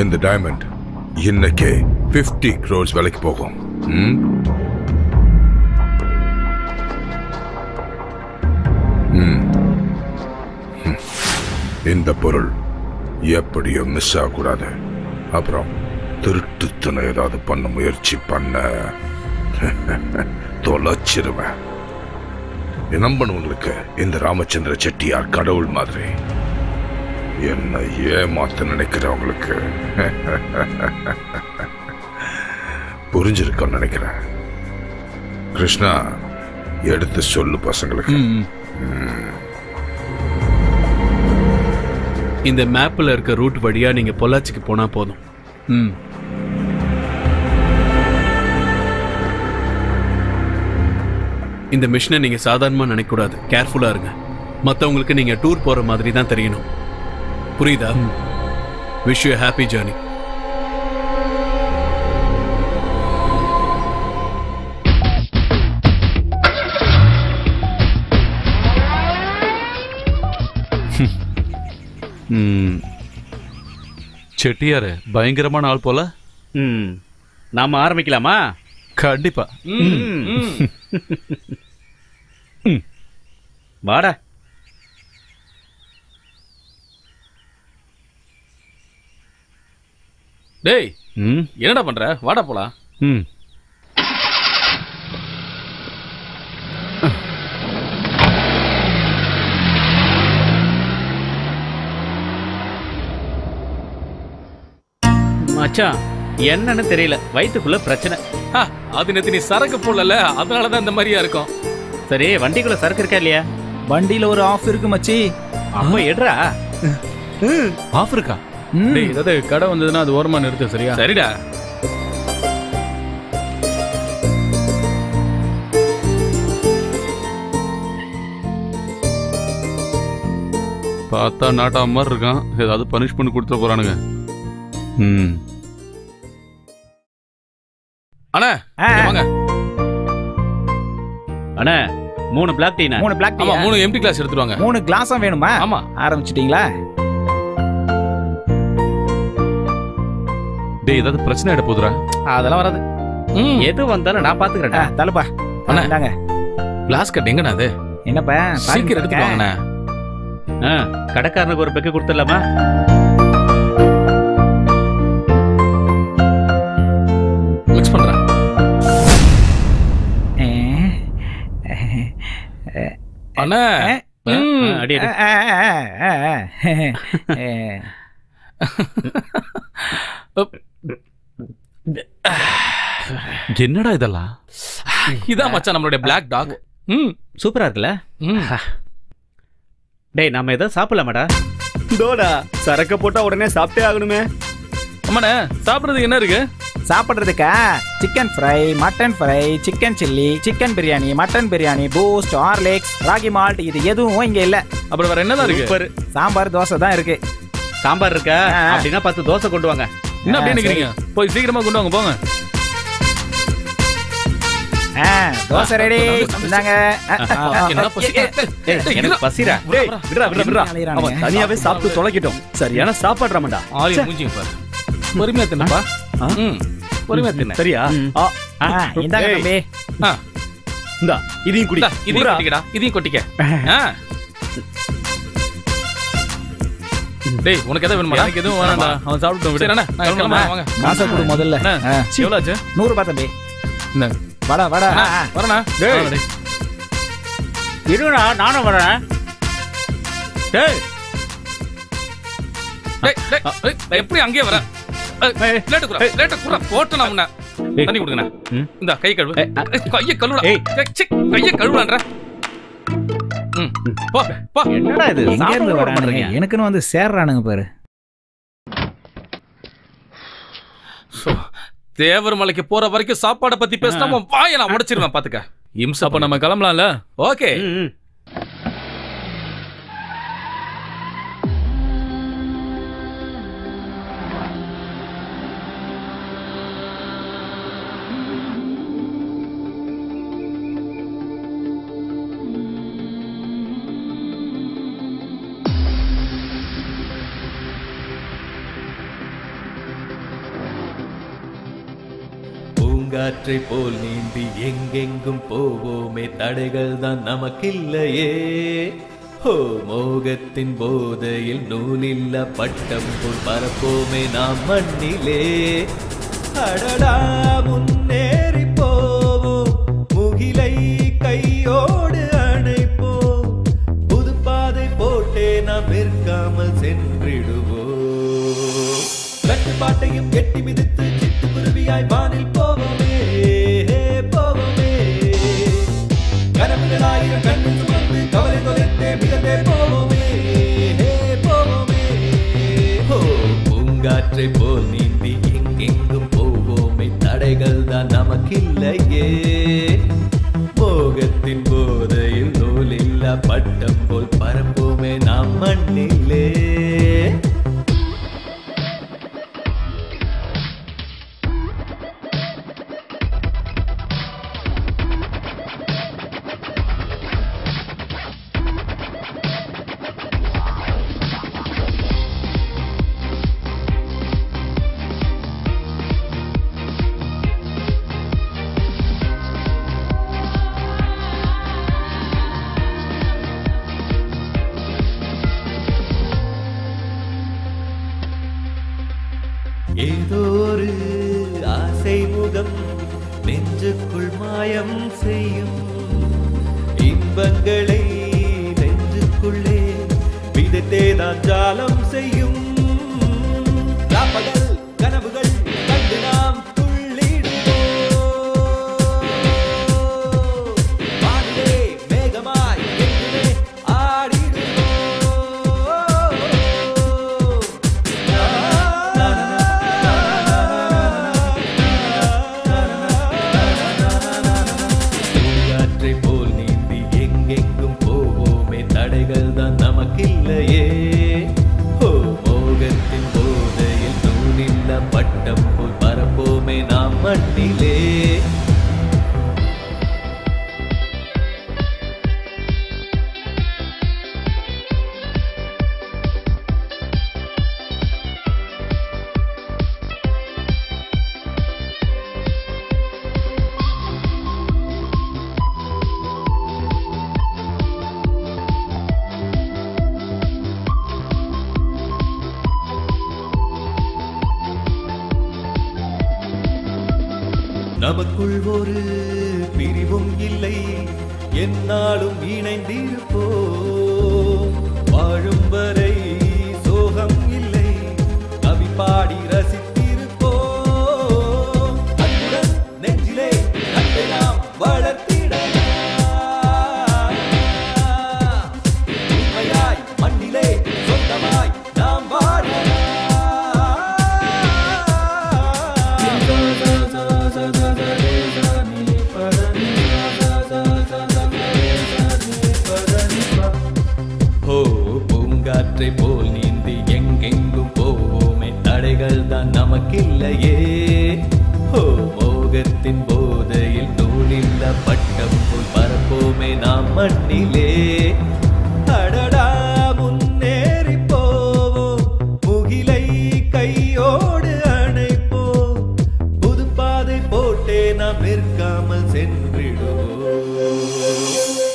இந்த டைமண்ட் இன்னைக்கு 50 crores விலைக்கு போகும். இந்த பொருள் எப்படியும் மிஸ் ஆகக்கூடாது. அப்புறம் திருட்டுத்தனை ஏதாவது பண்ண முயற்சி பண்ண தொலைச்சிருவேன். நம்பணுங்களுக்கு இந்த ராமச்சந்திர செட்டியார் கடவுள் மாதிரி. என்ன ஏமாத்த நினைக்கிறவங்களுக்கு புரிஞ்சிருக்கோன்னு நினைக்கிறேன். கிருஷ்ணா, எடுத்து சொல்லு பசங்களுக்கு. இந்த மேப்ல இருக்க ரூட் வழியா நீங்க பொள்ளாச்சிக்கு போனா போதும். இந்த மிஷனை நீங்க சாதாரணமா நினைக்க கூடாது. கேர்ஃபுல்லா இருங்க. மத்தவங்களுக்கு நீங்க டூர் போற மாதிரி தான் தெரியணும். புரியுதா? Wish you happy journey. Chettiar பயங்கரமான ஆள் போல. நாம ஆரம்பிக்கலாமா? கண்டிப்பா. வாடா. டேய், என்னடா பண்ற? வாடா போலாம். மச்சான், என்னன்னு தெரியல, வயிற்றுக்குள்ள பிரச்சனை. அது நேத்து நீ சரக்கு போடல, அதனாலதான் இந்த மாதிரியா இருக்கும். சரி, வண்டிக்குள்ள சரக்கு இருக்கா இல்லையா? வண்டியில ஒரு ஆஃப் இருக்கு மச்சி. அப்ப எடுறா. ஆஃப் இருக்கா? டேய், ஏதாவது கடை வந்ததுன்னா அது ஓரமா நிறுத்து. சரியா? சரிடா. பார்த்தா நாட்டா மாதிரி இருக்கான். ஏதாவது பனிஷ்மெண்ட் கொடுத்துட போறானுங்க. அண்ணா வாங்க. அண்ணா 3 black tea. 3 black tea. 3 empty glass எடுத்துட்டு வாங்க. 3 கிளாஸும் வேணுமா? ஆமா. ஆரம்பிச்சிட்டீங்களா? டேய், ஏதாவது பிரச்சனை ஆயிட போதுரா? அதெல்லாம் வராது. எது வந்தாலும் நான் பாத்துக்கிறேன். தலுப்பா. அண்ணா கிளாஸ் கட் எங்கண்ணா? அது என்னப்பா? சீக்கிரம் எடுத்துட்டு வாங்கண்ணா. கடைக்காரனுக்கு ஒரு பெக்கு கொடுத்துடலாமா? மிக்ஸ் பண்றேன். அண்ணா அடி அடி. என்னடா இதெல்லாம்? இதான் மச்சான் நம்மளுடைய பிளாக் டாக். சூப்பரா இருக்குல்ல? டேய், நாம ஏதோ சாப்பிடலாமாடா? டோடா, சரக்க போட்டா உடனே சாப்பிட்டே ஆகணுமே. அம்மாண்ணே, சாப்பிட்றதுக்கு என்ன இருக்கு? சாப்பிட்றதுக்கா chicken fry, mutton fry, chicken chilli, chicken biryani, mutton biryani, Boost, Horlicks, ragi malt, இது எதுவும் இங்க இல்ல. அப்புறம் வேற என்னதான் இருக்கு? சாம்பார், தோசை தான் இருக்கு. சாம்பார் இருக்கா? அப்படின்னா 10 தோசை கொண்டு வாங்க. என்ன அப்படி நினைக்கிறீங்க? போய் சீக்கிரமா கொண்டு வாங்க, போங்க. தோசை ரெடி. இந்தாங்க. எனக்கு பசிடா. டேய் விடுடா விடுடா விடுடா. அவன் தனியாவே சாப்பிட்டு தொலைக்கிட்டோம். சரியான சாப்பாடுறாமடா. ஆளி மூஞ்சிங்க பாரு. பொறுமையா தின்னப்பா. பொறுமையா தின்ன. சரியா? இந்தாங்க தம்பி. இந்தா இதையும் குடி. இதையும் கொட்டிக்கடா. இதையும் கொட்டிக்க. டேய் உனக்கு எதை வேணுமா? எனக்கு எதுவும் வேணாம்டா. அவன் சாப்பிட்டு விடு. சரிண்ணா நான் கிளம்புறேன். வாங்க. காசை கொடு முதல்ல. எவ்வளவு ஆச்சு? 100 ரூபாய் தம்பி. என்ன வாடா வாடா. வரேண்ணா. டேய் இருடா நானும் வரேன். டேய் டேய் எப்படி அங்கேயே வர? லேட்டு குறா போட்டேன் உன்னை. தண்ணி கொடுங்கண்ணா. இந்த கை கழுவு. கையை கழுவுடா. கையை கழுவுடான்ற. என்னடா இது? எங்க இருந்து வரானுங்க? எனக்குன்னு வந்து சேர்றானுங்க பாரு. தேவர் மலைக்கு போற வரைக்கும் சாப்பாடை பத்தி பேசினா வாயை நான் உடைச்சிருவேன் பாத்துக்க. இம்சா. அப்ப நம்ம கிளம்பலாம்ல? ஓகே. பூங்காற்றை போல் நீந்தி எங்கெங்கும் போவோமே, தடைகள் தான் நமக்கில்லையே. ஹோ மோகத்தின் போதையில் நூலில்ல பட்டம் போல் பரப்போமே நாம் மண்ணிலே. அடடா முன்னேறி போவோம், முகிலை கையோடு அணைப்போம். புது பாதை போட்டே நாம் நிற்காமல் சென்றிடுவோம். கட்டுப்பாட்டையும் எட்டி மிதித்து சிட்டுக்குருவியாய் வானில் போவோமே போவோமே. கனவுகளாயிரம் கண்ணில் சுமந்து கவலை தொலைத்தே மிதந்தே போவோமே போவோமே. ஓ பூங்காற்றை போல் நீந்தி எங்கெங்கும் போவோமே, தடைகள் தான் நமக்கில்லையே. மோகத்தின் போதையில் நூலில்லா பட்டம் போல் பரப்போமே நாம் மண்ணிலே. ஏதோ ஒரு ஆசை முகம் நெஞ்சுக்குள் மாயம் செய்யும். இன்பங்களை நெஞ்சுக்குள்ளே விதத்தே தான் ஜாலம் செய்யும். ராப்பகல் கனவுகள் கண்டு நாம் துள்ளிடுவோம். வானிலே மேகமாய் என்றுமே ஆடிடுவோம். போல் நீந்தி எங்கெங்கும் போவோமே, தடைகள் தான் நமக்கில்லையே. ஓ மோகத்தின் போதையில் நூலில்ல பட்டம் போல் பரப்போமே நாம் மண்ணிலே. நமக்குள் ஒரு பிரிவும் இல்லை, என்னாலும் இணைந்திருப்போம். வாழும் வரை சோகம் இல்லை, கவி பாடி ரசித்திருப்போம். அன்புடன் நெஞ்சிலே நட்பை நாம் வளர்த்திடலாம். உண்மையாய் மண்ணிலே சொந்தமாய் நாம் வாழலாம். பூங்காற்றை போல் நீந்தி எங்கெங்கும் போவோமே, தடைகள் தான் நமக்கில்லையே. ஓ மோகத்தின் போதையில் நூலில்ல மண்ணிலே. அடடா முன்னேறி போவோம், முகிலை கையோடு அணைப்போம். புது பாதை போட்டே நாம் நிற்காமல் சென்றிடுவோம்.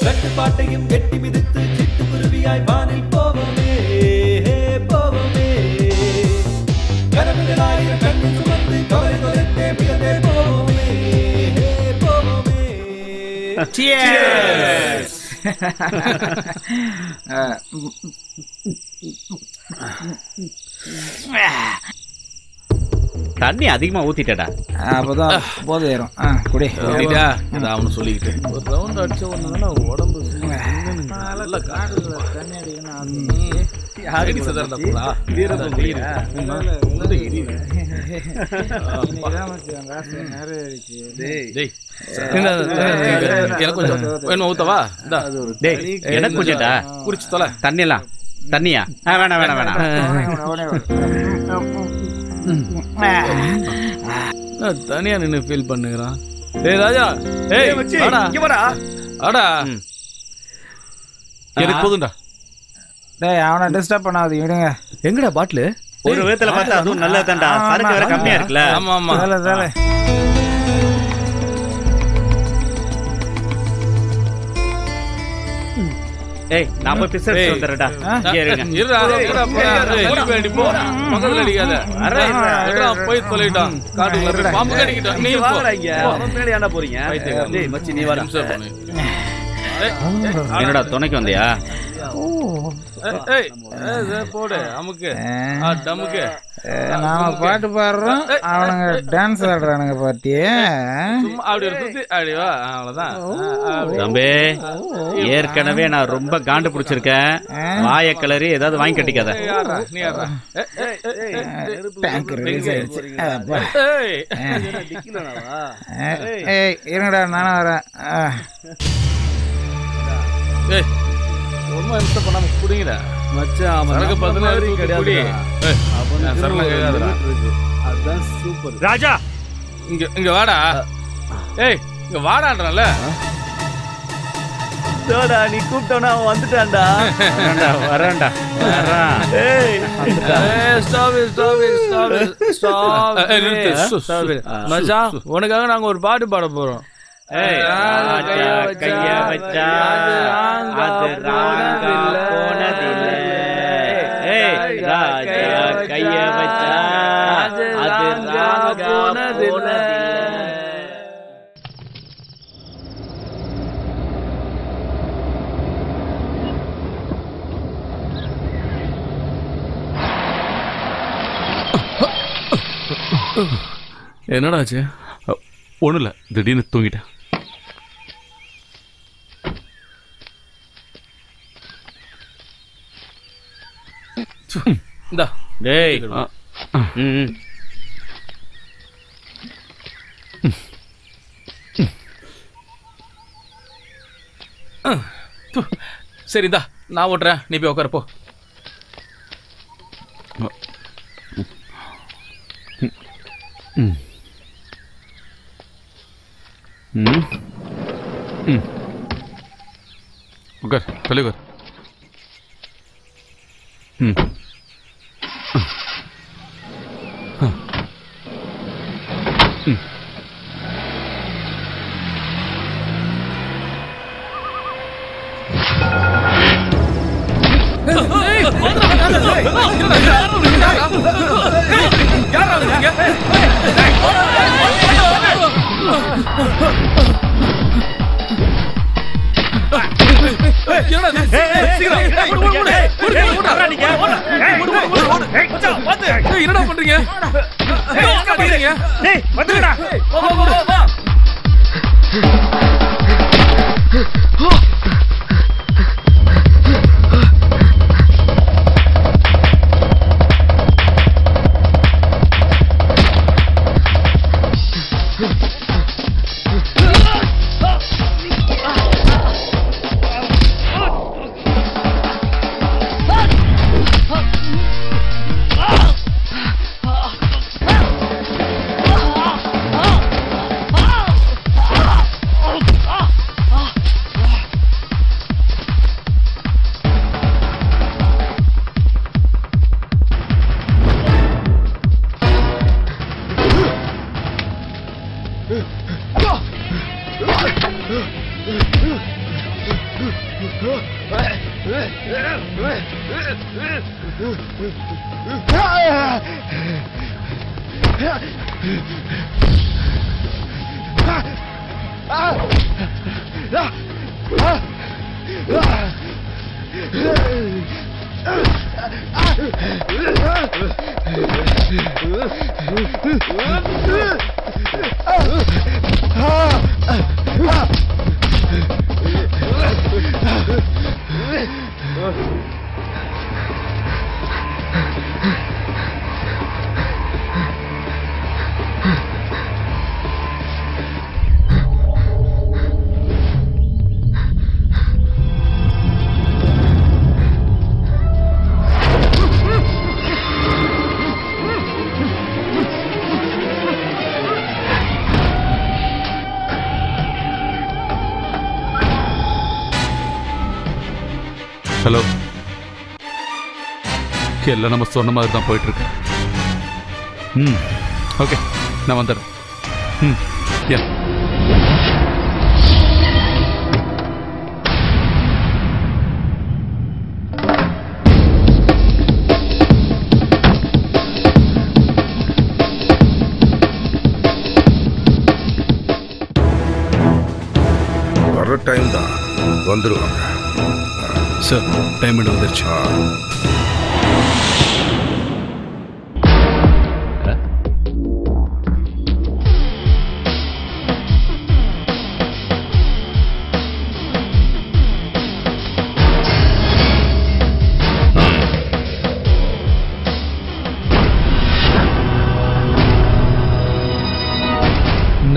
கட்டுப்பாட்டையும் கெட்டி மிதித்து சிட்டுக்குருவியாய் வானில் போவோமே, போவோமே. கனவுகளாயிரம் கண்ணு சுமந்து கவலை தொலைத்தே மிகந்தே போவோமே, போவோமே. Cheers! தண்ணி அதிகமா ஊத்திட்டடா. அப்பதான் போதை ஏறும். குடி. அவனு சொல்லிக்கிட்டு ஒரு ரவுண்ட் அடிச்ச ஒண்ணுதானே உடம்பு நல்லா காட்டுல தண்ணி ஊத்தவா எனக்கு கொஞ்சம்டா குடிச்சு தொலை. தண்ணி எல்லாம் தண்ணியா? வேணாம் வேணாம் வேணாம். தனியா நின்னு ஃபீல் பண்ணுகிறான். ஏய் ராஜா, ஏய் இங்க வாடா. அடா எனக்கு போதும்டா. டேய் அவனை டிஸ்டர்ப் பண்ணாத, விடுங்க. எங்கடா பாட்டில்? ஒரு விதத்துல பார்த்தா அதுவும் நல்லதுதான்டா. சரக்கு வேற கம்மியா இருக்குல்ல. ஆமா ஆமா. தல ஏய் நான் போய் பிசர் வந்துறடா. இருடா வேண்டி போ. பக்கத்துல அடிக்காத. அரே போய் தொலைட்டான். காட்டுக்குள்ள பாம்பு கடிக்கிட்டான். நீ வாடா இங்க. அவன் மேல ஏன்டா போறீங்க? டேய் மச்சி நீ வா. என்னடா துணைக்கு வந்தியா? ஏய் போடு அமுக்கு. டமுக்கு. நாம பாட்டு பாடுறோம், அவனுங்க டான்ஸ் ஆடுறானுங்க. பாட்டியே அப்படி ஒரு சுத்தி அப்படி வா. அவ்வளவுதான் தம்பி. ஏற்கனவே நான் ரொம்ப காண்டு பிடிச்சிருக்கேன். வாய கிளறி ஏதாவது வாங்கி கட்டிக்காத. இருங்கடா நானும் வரேன். ரொம்ப இன்ஸ்ட் பண்ணாம குடிங்கடா மச்சான். சரக்கு 16 கிடையாது. அதான் சூப்பர். ராஜா இங்க வாடா. ஏய் இங்க வாடான்றல. டோடா நீ கூப்பிட்டவனா அவன் வந்துட்டான்டா. வரேன்டா. ஏய் ஸ்டாப். மச்சான் உனக்காக நாங்க ஒரு பாட்டு பாட போறோம். ராஜா கைய வச்சா அது ராங்கா போனதில்லை. ராஜா கைய வச்சா அது ராங்கா போனதில்லை. என்னடா ஆச்சு? ஒன்றும் இல்லை, திடீர்னு தூங்கிட்டேன். டேய் சரிதா நான் ஓட்டுறேன், நீ போய் உட்கார போ. उकर चले उकर. என்னடா பண்றீங்க? ஹலோ, எல்லாம் நம்ம சொன்ன மாதிரி தான் போயிட்டு இருக்கு. ஓகே, நான் வந்துடுறேன். யா. வர்ற டைம் தான், வந்துருவாங்க சார். பேமெண்ட் வந்துருச்சு.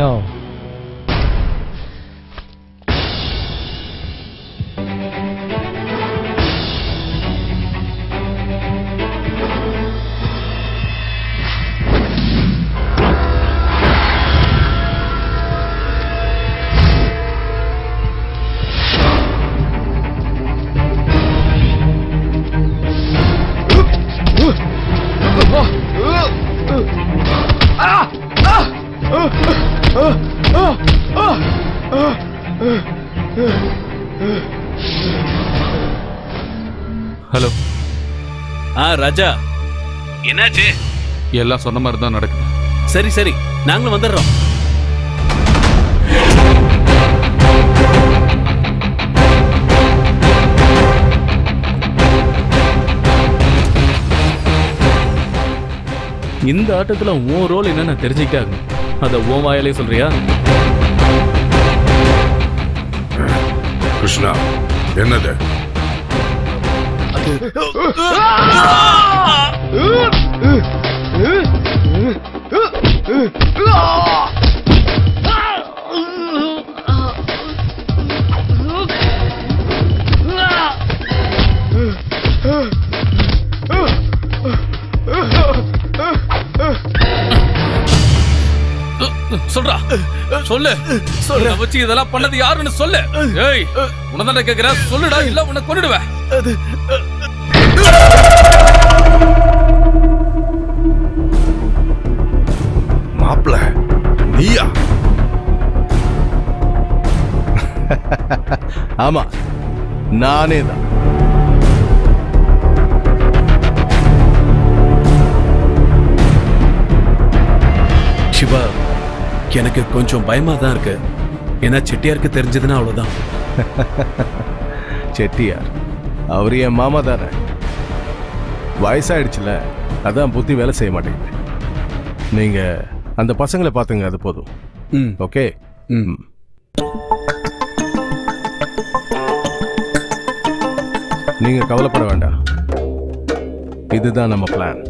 No. ஹலோ. ராஜா, என்னாச்சு? எல்லாம் சொன்ன மாதிரி தான் நடக்குது. சரி சரி, நாங்களும் வந்துடுறோம். இந்த ஆட்டத்துல உன் ரோல் என்னன்னு தெரிஞ்சுக்கிட்டே ஆகணும். அதை உன் வாயாலே சொல்றியா? கிருஷ்ணா, என்னது? சொல்றா, சொல்லு. சொல்ல வச்சு இதெல்லாம் பண்ணது யாருன்னு சொல்லு. ஏய், உனதான கேக்குற, சொல்லுடா, இல்ல உன்னை கொன்னுடுவேன். மாப்ள, நீயா? ஆமா, நானே தான். சிவா, எனக்கு கொஞ்சம் பயமா தான் இருக்கு. ஏன்னா செட்டியாருக்கு தெரிஞ்சதுன்னா அவ்வளவுதான். செட்டியார் அவரு என் மாமா தானே. வயசாயிடுச்சுல, அதான் புத்தி வேலை செய்ய மாட்டேங்குது. நீங்க அந்த பசங்களை பாத்துங்க, அது போதும். ஓகே. நீங்க கவலைப்பட வேண்டாம். இதுதான் நம்ம பிளான்.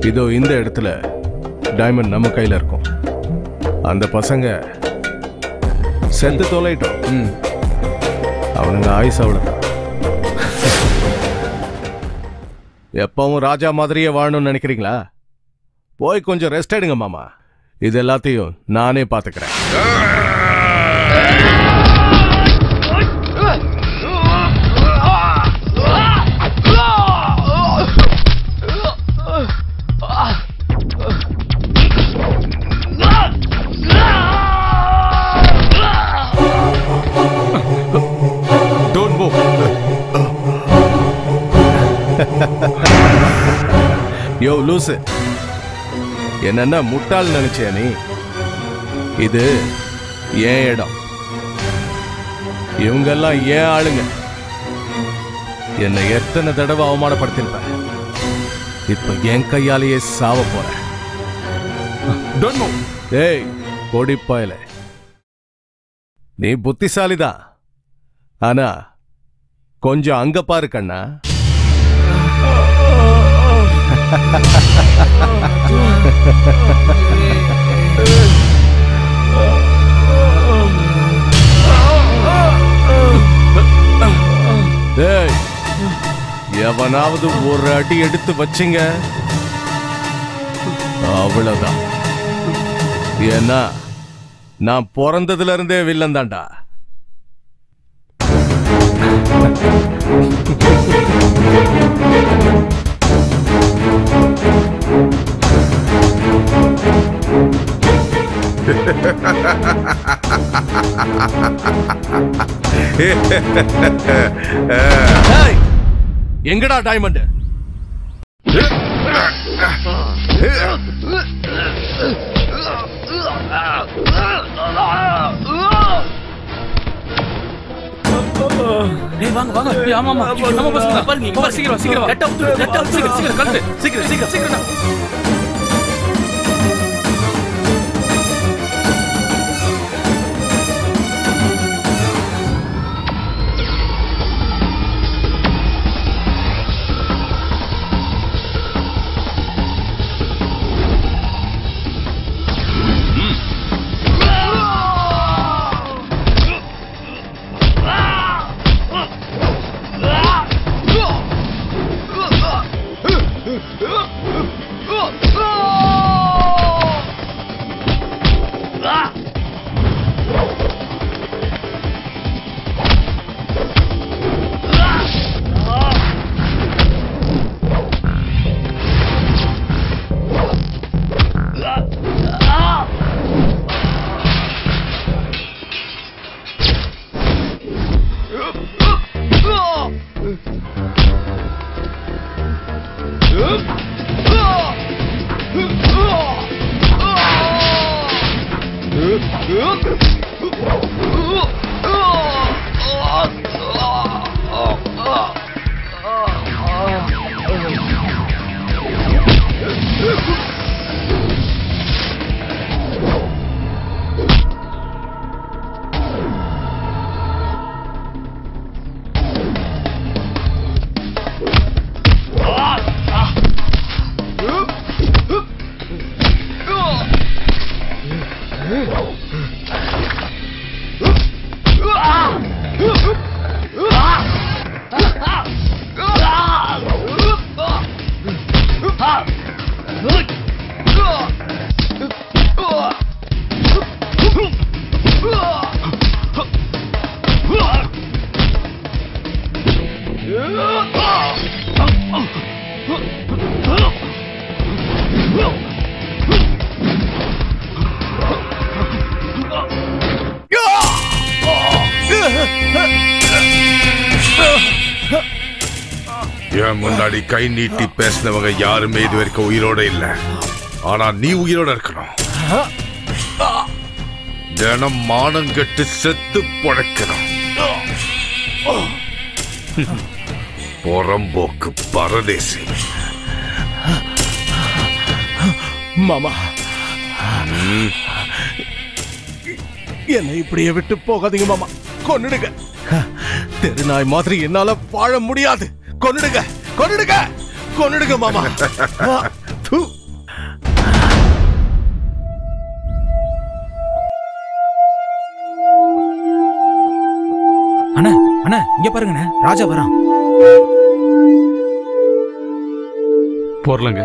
இதோ இந்த இடத்துல டைமண்ட் நம்ம கையில இருக்கும். அந்த பசங்க செத்து தொலைட்டோம். அவனுங்க ஆயுஸ் அவ்வளவுதான். எப்பவும் ராஜா மாதிரியே வாழணும்னு நினைக்கிறீங்களா? போய் கொஞ்சம் ரெஸ்ட் எடுங்க மாமா. இது எல்லாத்தையும் நானே பாத்துக்கிறேன். யோ லூசு, என்னன்னா முட்டாள் நினைச்சியா நீ? இது ஏன் இடம், இவங்கெல்லாம் ஏன் ஆளுங்க. என்னை எத்தனை தடவை அவமானப்படுத்திருப்பேன், இப்ப என் கையாலேயே சாவ போறேன். ஏய் கொடிப்பாயல, நீ புத்திசாலிதான், ஆனா கொஞ்சம் அங்க பாரு கண்ணா. ஏய், எவனாவது ஒரு அடி எடுத்து வச்சிங்க அவ்வளவுதான். ஏன்னா நான் பிறந்ததுல இருந்தே வில்லன் தான்டா. எங்கடா டைமண்ட்? வாங்க வாங்க. ஆமா ஆமா நம்ம பசங்க பாருங்க, இங்க பாருங்க. சீக்கிரம் சீக்கிரம் கட்ட அவுட் சீக்கிரம் சீக்கிரம் கட்டு சீக்கிரம் சீக்கிரம் சீக்கிரம். என் முன்னாடி கை நீட்டி பேசினவங்க யாருமே இது வரைக்கும் உயிரோட இல்ல. ஆனா நீ உயிரோட இருக்கணும். தினம் மானம் கெட்டு செத்து பொழைக்கணும். புறம்போக்கு பரதேசி. மாமா, என்னை இப்படியே விட்டு போகாதீங்க மாமா, கொன்னுடுங்க. தெருநாய் மாதிரி என்னால வாழ முடியாது. கொன்னுடுங்க கொன்னுடுங்க கொன்னுடுங்க மாமா. அண்ணா அண்ணா இங்க பாருங்கண்ணே, ராஜா வரான். போர்லங்க.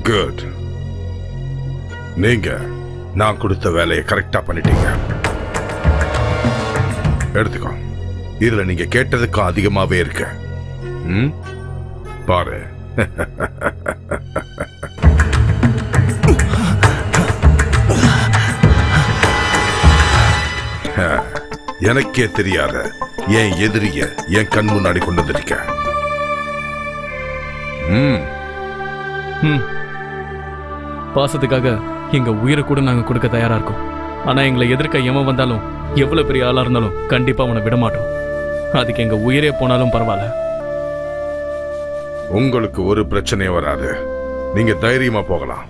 Good. நீங்க நான் கொடுத்த வேலையை கரெக்டா பண்ணிட்டீங்க. எடுத்துக்கோ. இதுல நீங்க கேட்டதுக்கும் அதிகமாவே இருக்கு. பாரு. எனக்கே தெரியாத என் எதிரிய என் கண் முன்னாடி கொண்டு வந்திருக்க. பாசத்துக்காக எங்க உயிரை கூட நாங்க கொடுக்க தயாரா இருக்கோம். ஆனா எங்களை எதிர்க்க எவன் வந்தாலும், எவ்வளவு பெரிய ஆளா இருந்தாலும் கண்டிப்பா அவனை விட மாட்டோம். அதுக்கு எங்க உயிரே போனாலும் பரவாயில்ல. உங்களுக்கு ஒரு பிரச்சனையும் வராது. நீங்க தைரியமா போகலாம்.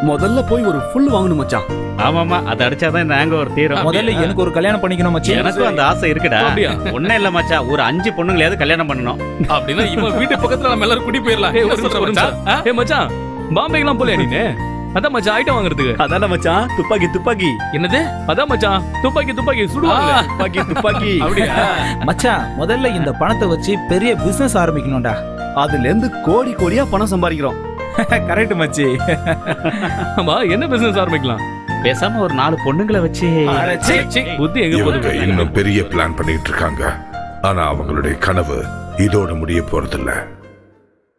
முதல்ல போய் ஒரு ஃபுல் வாங்கணும் மச்சான். ஆமாமா, அது அடிச்சாதான் இந்த ஹேங் ஓவர் தீரும். முதல்ல எனக்கு ஒரு கல்யாணம் பண்ணிக்கணும் மச்சான். எனக்கும் அந்த ஆசை இருக்குடா. ஒண்ணே இல்ல மச்சான், ஒரு 5 பொண்ணுங்களையாவது கல்யாணம் பண்ணணும். அப்படின்னா இவன் வீட்டு பக்கத்துல நம்ம எல்லாரும் குடி போயிடலாம். ஏ மச்சான், பாம்பேக்கெல்லாம் போலையா நீனு? அதான் மச்சான் ஐட்டம் வாங்குறதுக்கு. அதான் மச்சான், துப்பாக்கி துப்பாக்கி. என்னது? அதான் மச்சான், துப்பாக்கி துப்பாக்கி சுடுவாங்க. துப்பாக்கி துப்பாக்கி. அப்படியா மச்சான்? முதல்ல இந்த பணத்தை வச்சு பெரிய பிசினஸ் ஆரம்பிக்கணும்டா. அதுல இருந்து கோடி கோடியா பணம் சம்பாதிக்கிறோம். கரெக்ட் மச்சி. ஆமா, என்ன பிசினஸ் ஆரம்பிக்கலாம்? பேசாம ஒரு 4 பொண்ணுங்களை வச்சு. புத்தி எங்க போகுது? இன்னும் பெரிய பிளான் பண்ணிட்டு இருக்காங்க. ஆனா அவங்களுடைய கனவு இதோட முடிய போறதில்ல.